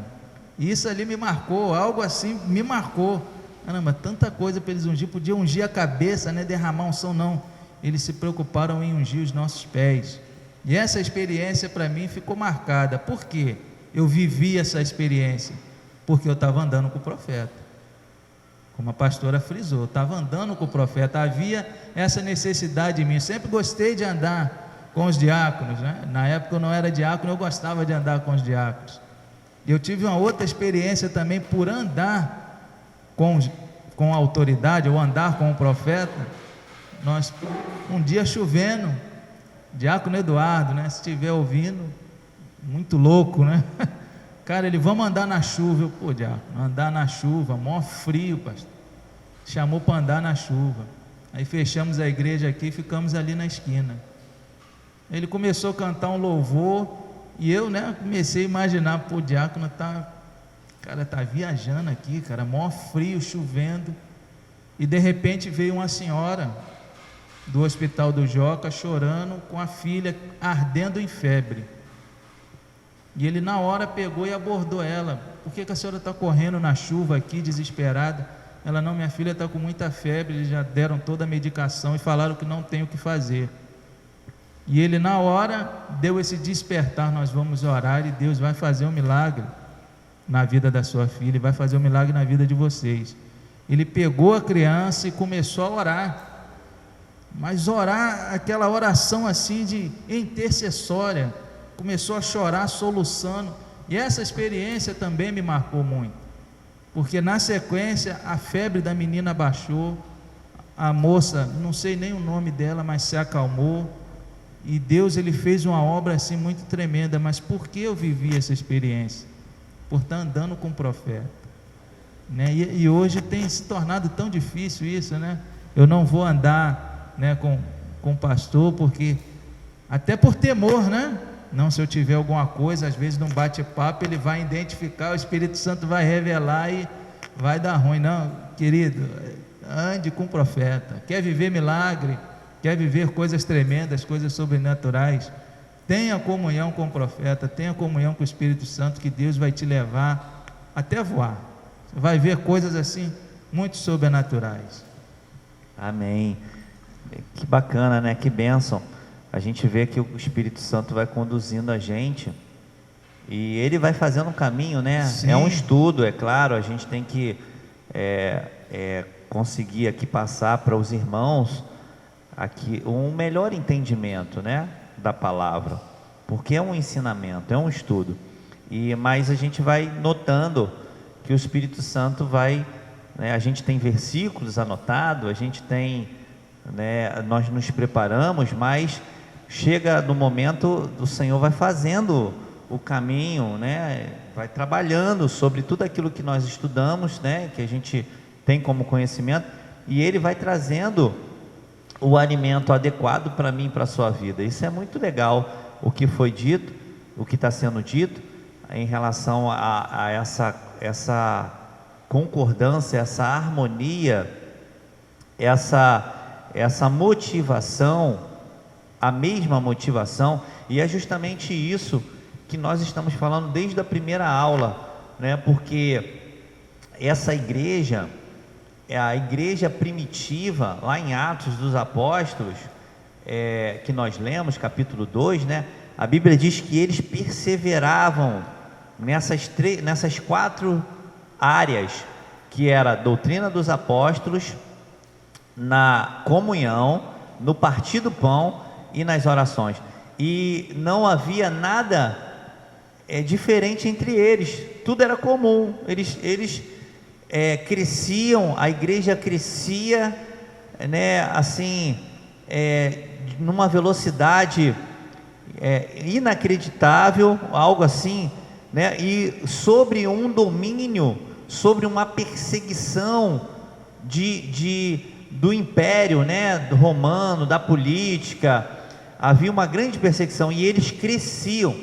S4: E isso ali me marcou, algo assim me marcou. Caramba, tanta coisa para eles ungir, podia ungir a cabeça, né, derramar unção, não. Eles se preocuparam em ungir os nossos pés. E essa experiência para mim ficou marcada. Por quê? Eu vivi essa experiência. Porque eu estava andando com o profeta. Como a pastora frisou, eu estava andando com o profeta. Havia essa necessidade em mim. Eu sempre gostei de andar com os diáconos, né? Na época eu não era diácono, eu gostava de andar com os diáconos. Eu tive uma outra experiência também por andar com a autoridade, ou andar com o profeta. Nós, um dia chovendo, diácono Eduardo, né? Se estiver ouvindo, muito louco, né? Cara, ele, vamos andar na chuva. Eu, pô, diácono, andar na chuva, mó frio, pastor. Chamou para andar na chuva. Aí fechamos a igreja aqui e ficamos ali na esquina. Ele começou a cantar um louvor, e eu, né, comecei a imaginar, pô, o diácono tá viajando aqui, cara, mó frio, chovendo. E de repente veio uma senhora do Hospital do Joca chorando, com a filha ardendo em febre. E ele na hora pegou e abordou ela. Por que a senhora está correndo na chuva aqui, desesperada? Ela, não, minha filha está com muita febre, eles já deram toda a medicação e falaram que não tem o que fazer. E ele na hora deu esse despertar, nós vamos orar e Deus vai fazer um milagre na vida da sua filha, e vai fazer um milagre na vida de vocês. Ele pegou a criança e começou a orar, mas orar, aquela oração assim de intercessória, começou a chorar, soluçando, e essa experiência também me marcou muito, porque na sequência a febre da menina baixou, a moça, não sei nem o nome dela, mas se acalmou, e Deus, ele fez uma obra assim muito tremenda. Mas por que eu vivi essa experiência? Por estar andando com o profeta, né? E hoje tem se tornado tão difícil isso, né? Eu não vou andar, né, com o pastor, porque até por temor, né? Não, se eu tiver alguma coisa, às vezes num bate-papo ele vai identificar, o Espírito Santo vai revelar e vai dar ruim. Não, querido, ande com o profeta. Quer viver milagre? Quer viver coisas tremendas, coisas sobrenaturais? Tenha comunhão com o profeta, tenha comunhão com o Espírito Santo, que Deus vai te levar até voar. Você vai ver coisas assim, muito sobrenaturais.
S1: Amém. Que bacana, né? Que bênção. a gente vê que o Espírito Santo vai conduzindo a gente e ele vai fazendo um caminho, né?
S4: Sim.
S1: É um estudo, é claro, a gente tem que conseguir aqui passar para os irmãos aqui um melhor entendimento, né, da palavra, porque é um ensinamento, é um estudo, mas a gente vai notando que o Espírito Santo vai, né, a gente tem versículos anotados, a gente tem, né, nós nos preparamos, mas chega no momento, o Senhor vai fazendo o caminho, né, vai trabalhando sobre tudo aquilo que nós estudamos, né, que a gente tem como conhecimento, e Ele vai trazendo o alimento adequado para mim e para a sua vida. Isso é muito legal, o que foi dito, o que está sendo dito em relação a essa concordância, essa harmonia, essa motivação, a mesma motivação, e é justamente isso que nós estamos falando desde a primeira aula, né? Porque essa igreja é a igreja primitiva, lá em Atos dos Apóstolos, que nós lemos, capítulo 2, né? A Bíblia diz que eles perseveravam nessas 4 áreas, que era a doutrina dos apóstolos, na comunhão, no partir do pão e nas orações, e não havia nada diferente entre eles, tudo era comum, eles cresciam, a igreja crescia, né, assim, numa velocidade inacreditável, algo assim, né, e sobre um domínio, sobre uma perseguição do império, né, romano, da política, havia uma grande perseguição e eles cresciam,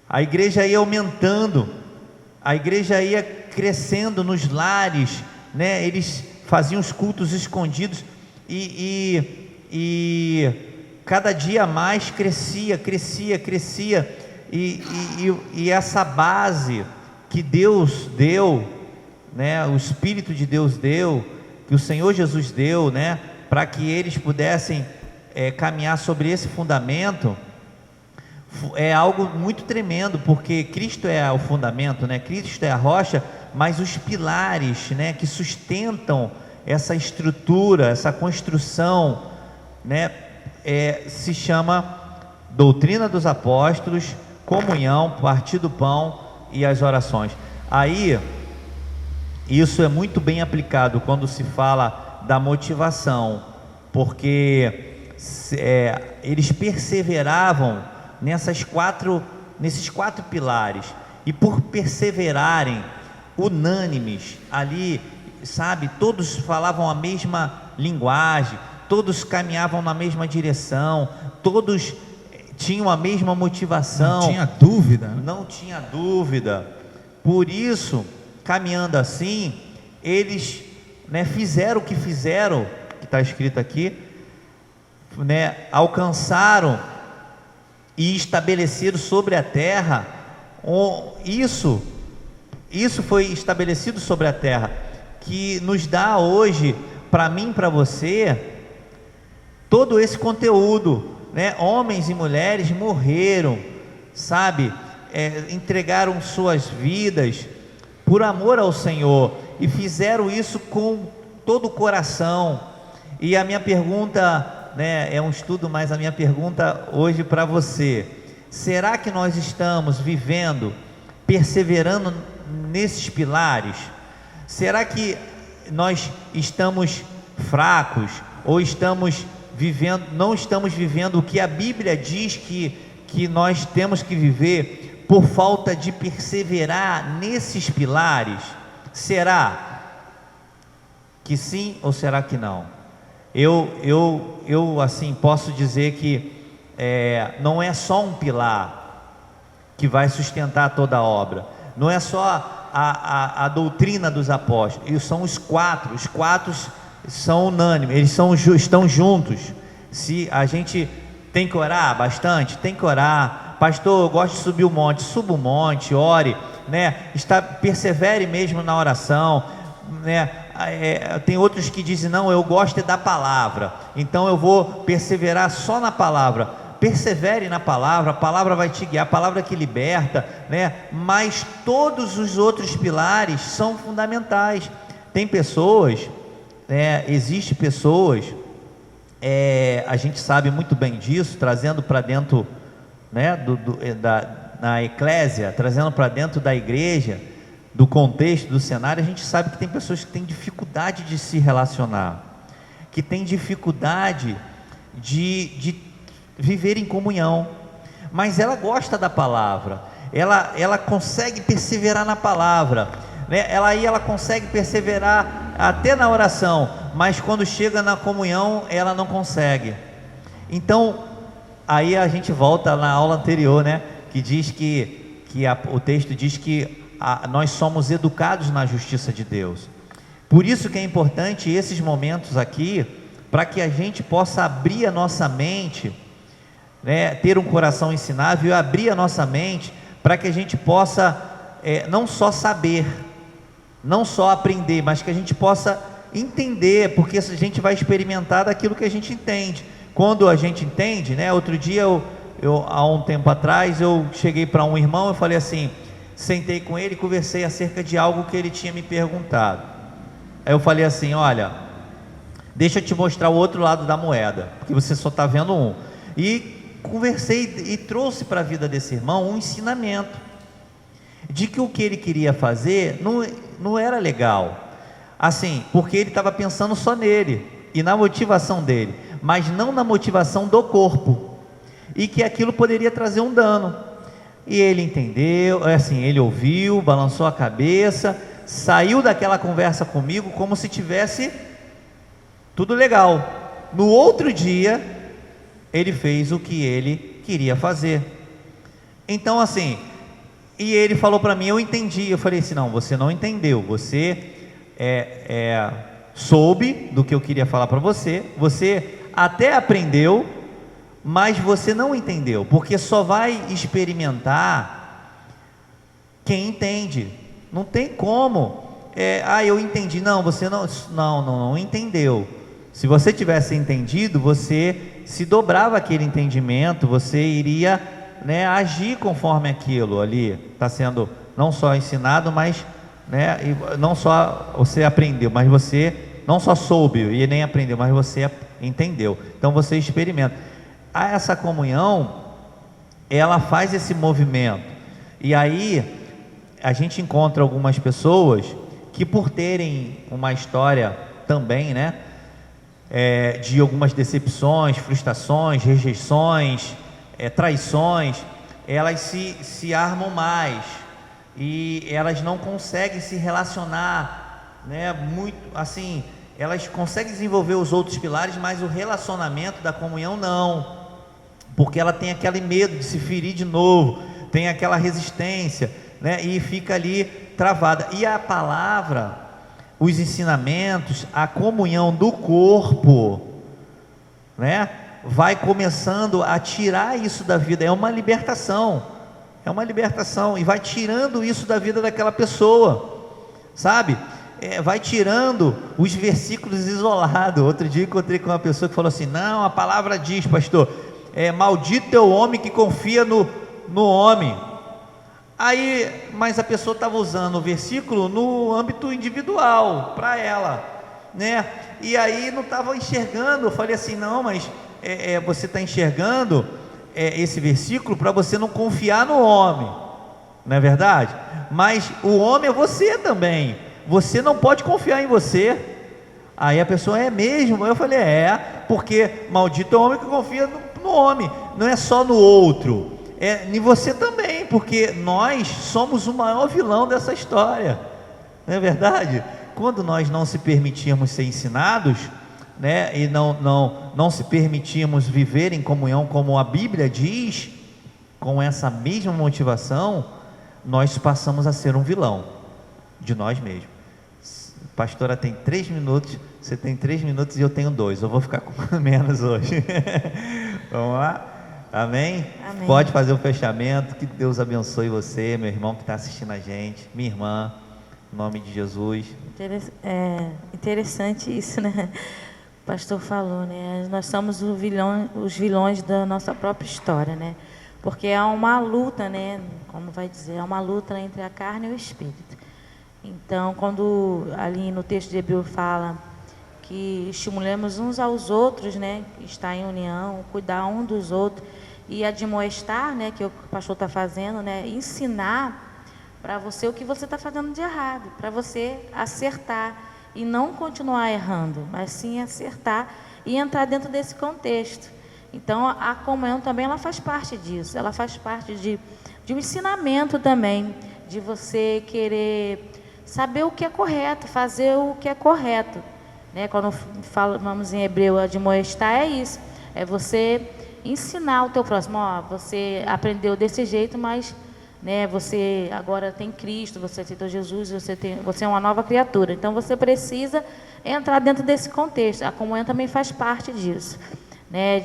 S1: a igreja ia aumentando, a igreja ia crescendo nos lares, né? Eles faziam os cultos escondidos e cada dia mais crescia, e essa base que Deus deu, né? O Espírito de Deus deu, que o Senhor Jesus deu, né? Para que eles pudessem caminhar sobre esse fundamento, é algo muito tremendo, porque Cristo é o fundamento, né? Cristo é a rocha, mas os pilares, né, que sustentam essa estrutura, essa construção, né, se chama doutrina dos apóstolos, comunhão, partir do pão e as orações. Aí, isso é muito bem aplicado quando se fala da motivação, porque eles perseveravam nesses 4 pilares, e por perseverarem unânimes ali, sabe, todos falavam a mesma linguagem, todos caminhavam na mesma direção, todos tinham a mesma motivação,
S4: não tinha dúvida, né?
S1: Não tinha dúvida. Por isso, caminhando assim, eles, né, fizeram o que fizeram, que está escrito aqui, né, alcançaram e estabeleceram sobre a terra, isso foi estabelecido sobre a terra, que nos dá hoje, para mim e para você, todo esse conteúdo, né? Homens e mulheres morreram, sabe, entregaram suas vidas por amor ao Senhor, e fizeram isso com todo o coração. E a minha pergunta, né, é um estudo, mas a minha pergunta hoje para você: será que nós estamos vivendo, perseverando nesses pilares? Será que nós estamos fracos, ou não estamos vivendo o que a Bíblia diz que nós temos que viver, por falta de perseverar nesses pilares? Será que sim ou será que não? Eu assim posso dizer que não é só um pilar que vai sustentar toda a obra, não é só a doutrina dos apóstolos, e são os quatro são unânimes, eles estão juntos. Se a gente tem que orar bastante, tem que orar. Pastor, eu gosto de subir o monte, suba o monte, ore, né? Persevere mesmo na oração, né? Tem outros que dizem, não, eu gosto da palavra, então eu vou perseverar só na palavra. Persevere na palavra, a palavra vai te guiar, a palavra que liberta, né? Mas todos os outros pilares são fundamentais. Tem pessoas, existe pessoas, a gente sabe muito bem disso, trazendo para dentro, né, na eclésia, trazendo para dentro da igreja, do contexto, do cenário, a gente sabe que tem pessoas que têm dificuldade de se relacionar, que têm dificuldade de viver em comunhão, mas ela gosta da palavra, ela consegue perseverar na palavra, né? Ela consegue perseverar até na oração, mas quando chega na comunhão, ela não consegue. Então, aí a gente volta na aula anterior, né? Que diz o texto diz que nós somos educados na justiça de Deus. Por isso que é importante esses momentos aqui, para que a gente possa abrir a nossa mente, né, ter um coração ensinável e abrir a nossa mente, para que a gente possa não só saber, não só aprender, mas que a gente possa entender, porque a gente vai experimentar daquilo que a gente entende. Quando a gente entende, né? Outro dia, há um tempo atrás, eu cheguei para um irmão e falei assim, sentei com ele e conversei acerca de algo que ele tinha me perguntado. Aí eu falei assim, olha, deixa eu te mostrar o outro lado da moeda, porque você só está vendo um. E conversei e trouxe para a vida desse irmão um ensinamento, de que o que ele queria fazer não era legal, assim, porque ele estava pensando só nele, e na motivação dele, mas não na motivação do corpo, e que aquilo poderia trazer um dano. E ele entendeu, assim, ele ouviu, balançou a cabeça, saiu daquela conversa comigo como se tivesse tudo legal. No outro dia, ele fez o que ele queria fazer. Então, assim, e ele falou para mim, eu entendi. Eu falei assim, não, você não entendeu, você soube do que eu queria falar para você, você até aprendeu, mas você não entendeu, porque só vai experimentar quem entende. Não tem como, eu entendi. Não, você não entendeu. Se você tivesse entendido, você se dobrava aquele entendimento, você iria, né, agir conforme aquilo ali está sendo não só ensinado, mas, né, não só você aprendeu, mas você não só soube e nem aprendeu, mas você entendeu. Então você experimenta. Essa comunhão, ela faz esse movimento, e aí a gente encontra algumas pessoas que, por terem uma história também, né, de algumas decepções, frustrações, rejeições, traições, elas se armam mais, e elas não conseguem se relacionar, né, muito assim. Elas conseguem desenvolver os outros pilares, mas o relacionamento da comunhão não, porque ela tem aquele medo de se ferir de novo, tem aquela resistência, né, e fica ali travada. E a palavra, os ensinamentos, a comunhão do corpo, né, vai começando a tirar isso da vida. É uma libertação, e vai tirando isso da vida daquela pessoa, sabe? Vai tirando os versículos isolados. Outro dia encontrei com uma pessoa que falou assim, não, a palavra diz, pastor, maldito é o homem que confia no homem. Aí, mas a pessoa estava usando o versículo no âmbito individual, para ela, né? E aí não estava enxergando. Eu falei assim, não, mas você está enxergando esse versículo para você não confiar no homem, não é verdade? Mas o homem é você também, você não pode confiar em você. Aí a pessoa, é mesmo? Eu falei, porque maldito é o homem que confia no homem, não é só no outro, em você também, porque nós somos o maior vilão dessa história, não é verdade? Quando nós não se permitimos ser ensinados, né, e não se permitimos viver em comunhão como a Bíblia diz, com essa mesma motivação, nós passamos a ser um vilão de nós mesmos. Pastora tem 3 minutos, você tem 3 minutos e eu tenho 2, eu vou ficar com menos hoje. Vamos lá? Amém?
S3: Amém.
S1: Pode fazer o fechamento. Que Deus abençoe você, meu irmão que está assistindo a gente, minha irmã, Em nome de Jesus.
S3: Interessante isso, né? O pastor falou, né? Nós somos os vilões da nossa própria história, né? Porque é uma luta, né? Como vai dizer, é uma luta entre a carne e o espírito. Então, quando ali no texto de Hebreu fala que estimulemos uns aos outros, né? Estar em união, cuidar um dos outros e admoestar, né? Que o pastor está fazendo, né? Ensinar para você o que você está fazendo de errado, para você acertar e não continuar errando, mas sim acertar e entrar dentro desse contexto. Então, a comunhão também ela faz parte disso, ela faz parte de um ensinamento também, de você querer saber o que é correto, fazer o que é correto, né? Quando falamos em hebreu, admoestar é isso, é você ensinar o teu próximo, ó, você aprendeu desse jeito, mas né, você agora tem Cristo, você aceitou Jesus, você é uma nova criatura. Então, você precisa entrar dentro desse contexto. A comunhão também faz parte disso, né,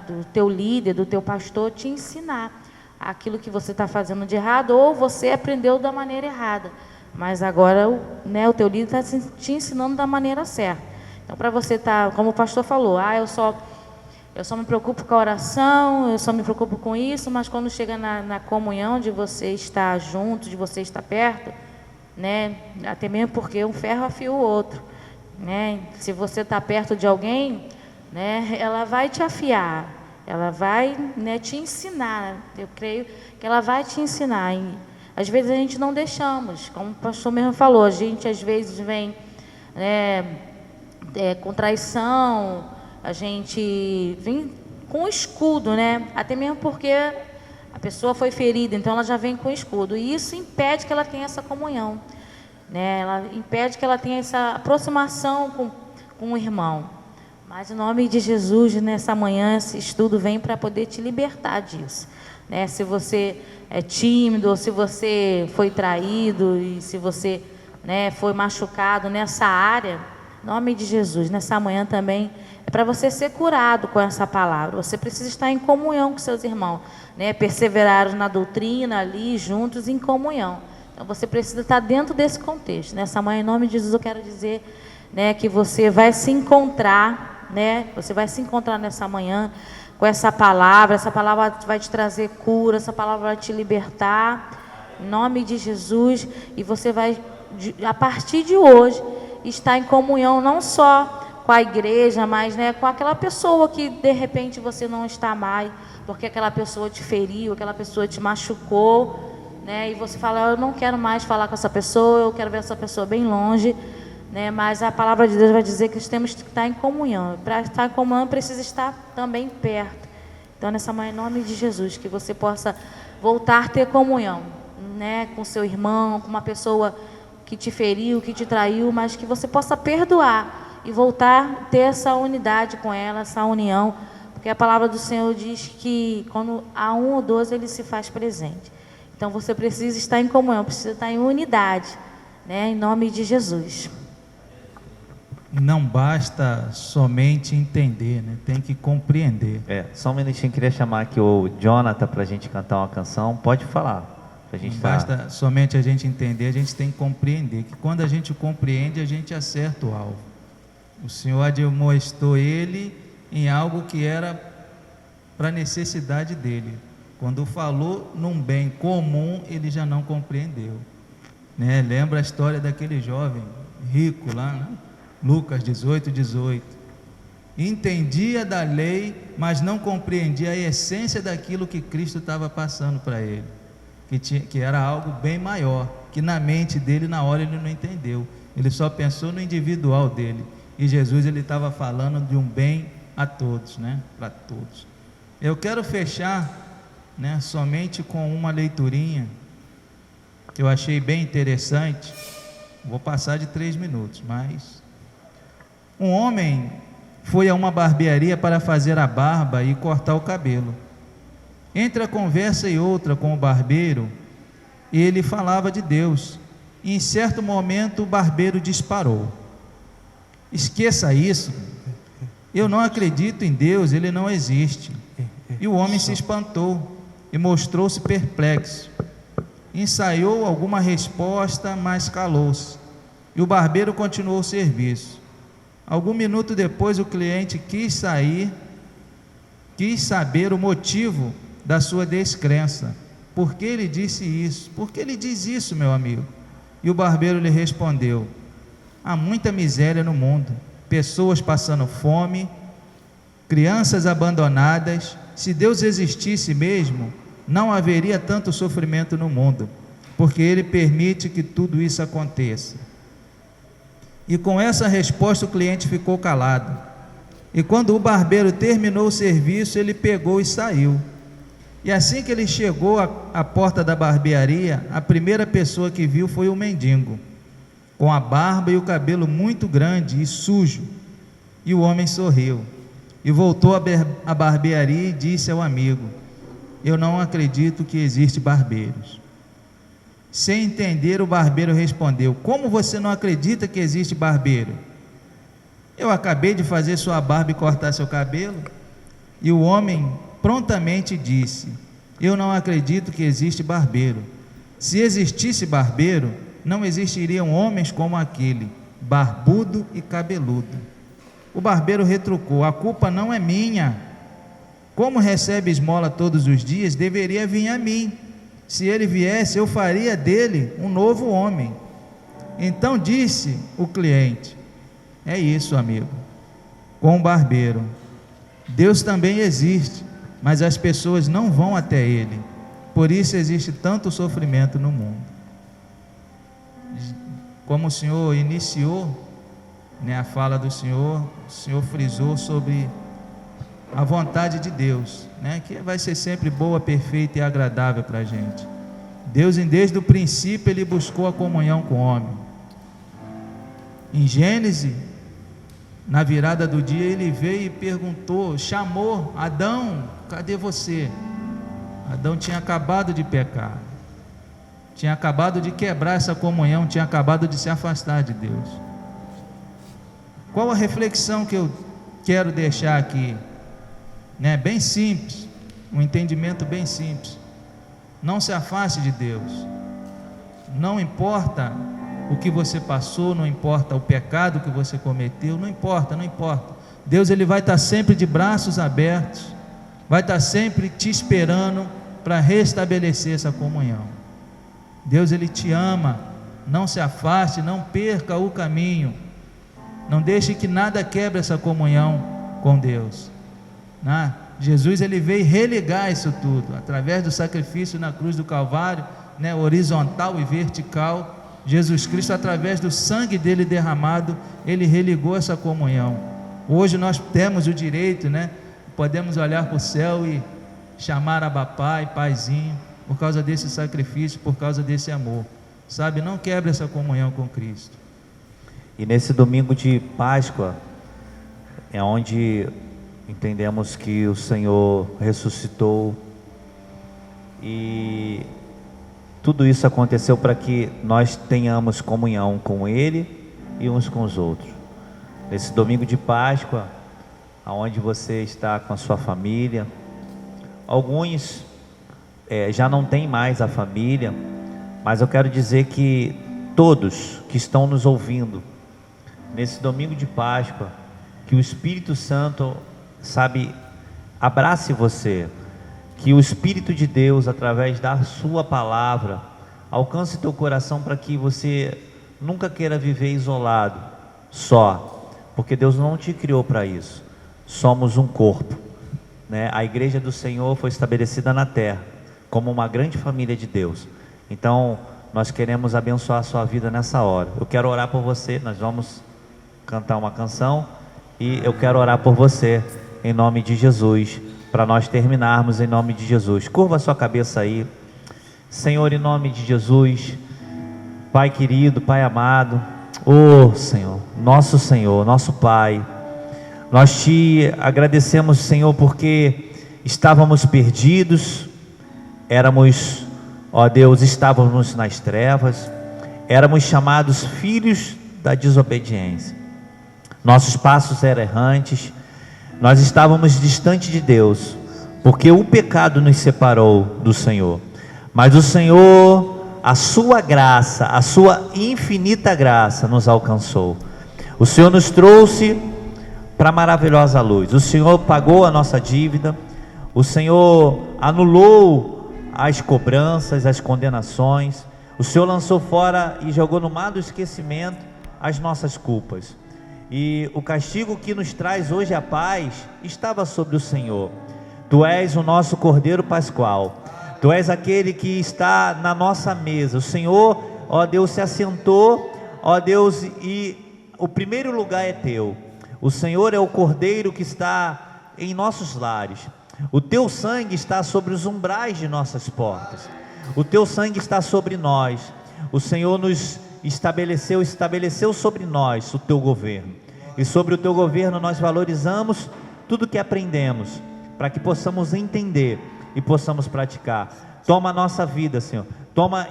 S3: do teu líder, do teu pastor, te ensinar aquilo que você está fazendo de errado, ou você aprendeu da maneira errada. Mas agora, né, o teu líder está te ensinando da maneira certa. Então, para você estar, como o pastor falou, eu só me preocupo com a oração, eu só me preocupo com isso, mas quando chega na comunhão de você estar junto, de você estar perto, né, até mesmo porque um ferro afia o outro, né, se você está perto de alguém, né, ela vai te afiar, ela vai, né, te ensinar, eu creio que ela vai te ensinar. E, às vezes a gente não deixamos, como o pastor mesmo falou, a gente às vezes vem, né, com traição, a gente vem com escudo, né? Até mesmo porque a pessoa foi ferida, então ela já vem com escudo. E isso impede que ela tenha essa comunhão, né? Ela impede que ela tenha essa aproximação com o irmão. Mas em nome de Jesus, nessa manhã, esse estudo vem para poder te libertar disso, né? Se você é tímido, ou se você foi traído, e se você, né, foi machucado nessa área, em nome de Jesus, nessa manhã também, é para você ser curado com essa palavra. Você precisa estar em comunhão com seus irmãos, né? Perseverar na doutrina ali, juntos, em comunhão. Então, você precisa estar dentro desse contexto. Nessa manhã, em nome de Jesus, eu quero dizer, né, que você vai se encontrar, né? Você vai se encontrar nessa manhã com essa palavra vai te trazer cura, essa palavra vai te libertar, em nome de Jesus, e você vai, a partir de hoje, estar em comunhão não só com a igreja, mas, né, com aquela pessoa que de repente você não está mais, porque aquela pessoa te feriu, aquela pessoa te machucou, né, e você fala, eu não quero mais falar com essa pessoa, eu quero ver essa pessoa bem longe, né, mas a palavra de Deus vai dizer que nós temos que estar em comunhão. Para estar em comunhão precisa estar também perto. Então, nessa manhã, em nome de Jesus, que você possa voltar a ter comunhão, né, com seu irmão, com uma pessoa que te feriu, que te traiu, mas que você possa perdoar e voltar a ter essa unidade com ela, essa união, porque a palavra do Senhor diz que quando há um ou dois, ele se faz presente. Então, você precisa estar em comunhão, precisa estar em unidade, né, em nome de Jesus.
S4: Não basta somente entender, né? Tem que compreender.
S1: Só um minutinho, queria chamar aqui o Jonathan para a gente cantar uma canção. Pode falar.
S4: Não basta somente a gente entender, a gente tem que compreender, que quando a gente compreende, a gente acerta o alvo. O Senhor admoestou ele em algo que era para a necessidade dele. Quando falou num bem comum, ele já não compreendeu, né? Lembra a história daquele jovem rico lá, né? Lucas 18:18. Entendia da lei, mas não compreendia a essência daquilo que Cristo estava passando para ele, que era algo bem maior, que na mente dele, na hora, ele não entendeu. Ele só pensou no individual dele. E Jesus, ele estava falando de um bem a todos, né? Para todos. Eu quero fechar, né, somente com uma leiturinha que eu achei bem interessante. Vou passar de 3 minutos, mas... Um homem foi a uma barbearia para fazer a barba e cortar o cabelo. Entre a conversa e outra com o barbeiro, ele falava de Deus. E em certo momento o barbeiro disparou: esqueça isso, eu não acredito em Deus, ele não existe. E o homem se espantou e mostrou-se perplexo. ensaiou alguma resposta, mas calou-se. E o barbeiro continuou o serviço. Algum minuto depois, o cliente quis saber o motivo da sua descrença. Por que ele disse isso? Por que ele diz isso, meu amigo? E o barbeiro lhe respondeu: há muita miséria no mundo, pessoas passando fome, crianças abandonadas. Se Deus existisse mesmo, não haveria tanto sofrimento no mundo, porque Ele permite que tudo isso aconteça. E com essa resposta o cliente ficou calado. E quando o barbeiro terminou o serviço, ele pegou e saiu. E assim que ele chegou à porta da barbearia, a primeira pessoa que viu foi o mendigo, com a barba e o cabelo muito grande e sujo. E o homem sorriu e voltou à barbearia e disse ao amigo: eu não acredito que existe barbeiros. Sem entender, o barbeiro respondeu: como você não acredita que existe barbeiro? Eu acabei de fazer sua barba e cortar seu cabelo. E o homem prontamente disse: eu não acredito que existe barbeiro. Se existisse barbeiro, não existiriam homens como aquele, barbudo e cabeludo. O barbeiro retrucou: a culpa não é minha. Como recebe esmola todos os dias, deveria vir a mim. Se ele viesse, eu faria dele um novo homem. Então disse o cliente: é isso, amigo, com o barbeiro. Deus também existe, mas as pessoas não vão até Ele. Por isso existe tanto sofrimento no mundo. Como o Senhor iniciou, a fala do Senhor, o Senhor frisou sobre a vontade de Deus, que vai ser sempre boa, perfeita e agradável para a gente. Deus, desde o princípio, Ele buscou a comunhão com o homem. Em Gênesis, na virada do dia, Ele veio e perguntou, chamou: Adão, cadê você? Adão tinha acabado de pecar, tinha acabado de quebrar essa comunhão, tinha acabado de se afastar de Deus. Qual a reflexão que eu quero deixar aqui? Bem simples, um entendimento bem simples. Não se afaste de Deus. Não importa o que você passou, não importa o pecado que você cometeu, não importa. Deus, Ele vai estar sempre de braços abertos, vai estar sempre te esperando para restabelecer essa comunhão. Deus, Ele te ama. Não se afaste, não perca o caminho, não deixe que nada quebre essa comunhão com Deus. Jesus, Ele veio religar isso tudo, através do sacrifício na cruz do Calvário, horizontal e vertical. Jesus Cristo, através do sangue dele derramado, Ele religou essa comunhão. Hoje nós temos o direito, podemos olhar para o céu e chamar Abba Pai, Paizinho, por causa desse sacrifício, por causa desse amor. Não quebre essa comunhão com Cristo.
S1: E nesse domingo de Páscoa, é onde entendemos que o Senhor ressuscitou, e tudo isso aconteceu para que nós tenhamos comunhão com Ele e uns com os outros. Nesse domingo de Páscoa, aonde você está com a sua família, alguns já não têm mais a família, mas eu quero dizer que todos que estão nos ouvindo, nesse domingo de Páscoa, que o Espírito Santo, abrace você, que o Espírito de Deus, através da sua palavra, alcance teu coração, para que você nunca queira viver isolado, só, porque Deus não te criou para isso. Somos um corpo, A igreja do Senhor foi estabelecida na terra, como uma grande família de Deus. Então, nós queremos abençoar a sua vida nessa hora. Eu quero orar por você, nós vamos cantar uma canção, e eu quero orar por você, em nome de Jesus, para nós terminarmos em nome de Jesus. Curva a sua cabeça aí. Senhor, em nome de Jesus, Pai querido, Pai amado, Senhor, nosso Pai, nós te agradecemos, Senhor, porque estávamos perdidos, estávamos nas trevas, éramos chamados filhos da desobediência, nossos passos eram errantes, nós estávamos distantes de Deus, porque o pecado nos separou do Senhor. Mas o Senhor a sua graça, a sua infinita graça nos alcançou. O Senhor nos trouxe para a maravilhosa luz. O Senhor pagou a nossa dívida. O Senhor anulou as cobranças, as condenações. O Senhor lançou fora e jogou no mar do esquecimento as nossas culpas. E o castigo que nos traz hoje a paz estava sobre o Senhor. Tu és o nosso Cordeiro Pascual. Tu és aquele que está na nossa mesa. O Senhor, ó Deus, se assentou, ó Deus, e o primeiro lugar é teu. O Senhor é o Cordeiro que está em nossos lares. O teu sangue está sobre os umbrais de nossas portas. O teu sangue está sobre nós. O Senhor nos estabeleceu sobre nós o teu governo. E sobre o teu governo nós valorizamos tudo que aprendemos, para que possamos entender e possamos praticar. Toma a nossa vida, Senhor. Toma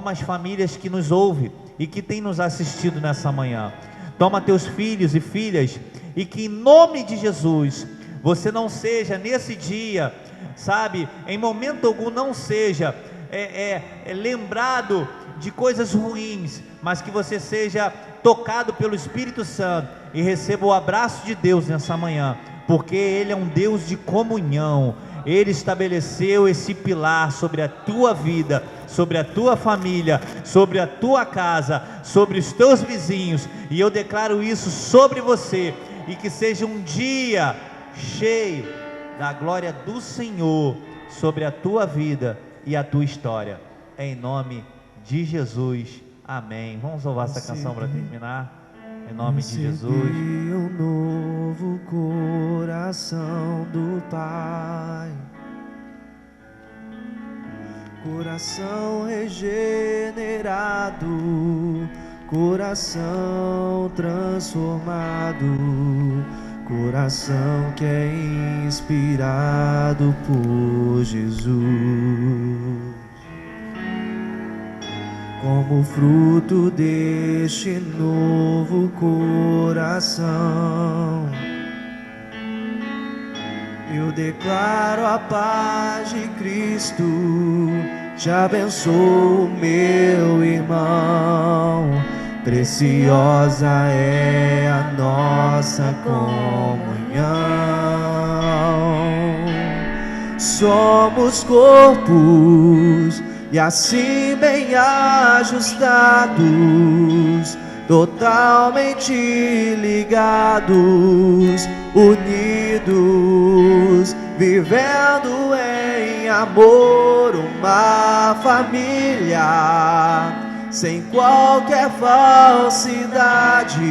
S1: as famílias que nos ouvem e que têm nos assistido nessa manhã. Toma teus filhos e filhas, e que em nome de Jesus você não seja nesse dia, sabe, em momento algum não seja lembrado de coisas ruins, mas que você seja tocado pelo Espírito Santo e receba o abraço de Deus nessa manhã, porque Ele é um Deus de comunhão. Ele estabeleceu esse pilar sobre a tua vida, sobre a tua família, sobre a tua casa, sobre os teus vizinhos, e eu declaro isso sobre você, e que seja um dia cheio da glória do Senhor sobre a tua vida e a tua história, em nome de Jesus, amém. Vamos louvar essa canção para terminar, em nome de Jesus.
S2: Um novo coração do Pai, coração regenerado, coração transformado, coração que é inspirado por Jesus. Como fruto deste novo coração, eu declaro a paz de Cristo, te abençoo, meu irmão. Preciosa é a nossa comunhão. Somos corpos e assim bem ajustados, totalmente ligados, unidos, vivendo em amor, uma família, sem qualquer falsidade,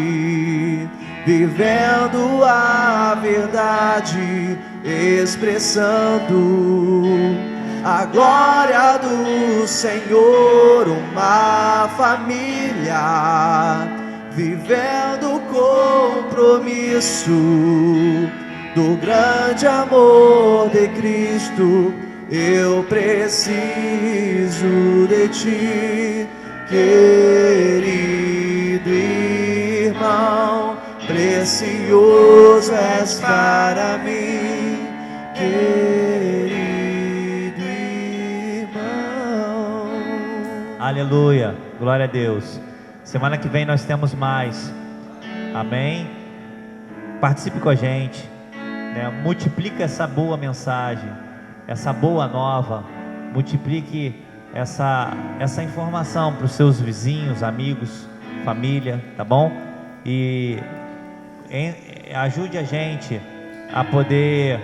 S2: vivendo a verdade, expressando a glória do Senhor, uma família, vivendo o compromisso do grande amor de Cristo. Eu preciso de ti, querido irmão, precioso és para mim, querido.
S1: Aleluia, glória a Deus. Semana que vem nós temos mais, amém? Participe com a gente, né? Multiplique essa boa mensagem, essa boa nova, multiplique essa informação para os seus vizinhos, amigos, família, tá bom? E ajude a gente a poder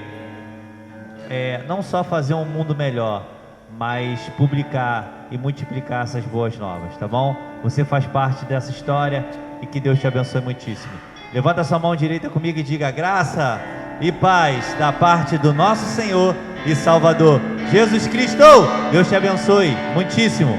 S1: não só fazer um mundo melhor, mas publicar e multiplicar essas boas novas, tá bom? Você faz parte dessa história e que Deus te abençoe muitíssimo. Levanta sua mão direita comigo e diga: graça e paz da parte do nosso Senhor e Salvador Jesus Cristo. Deus te abençoe muitíssimo.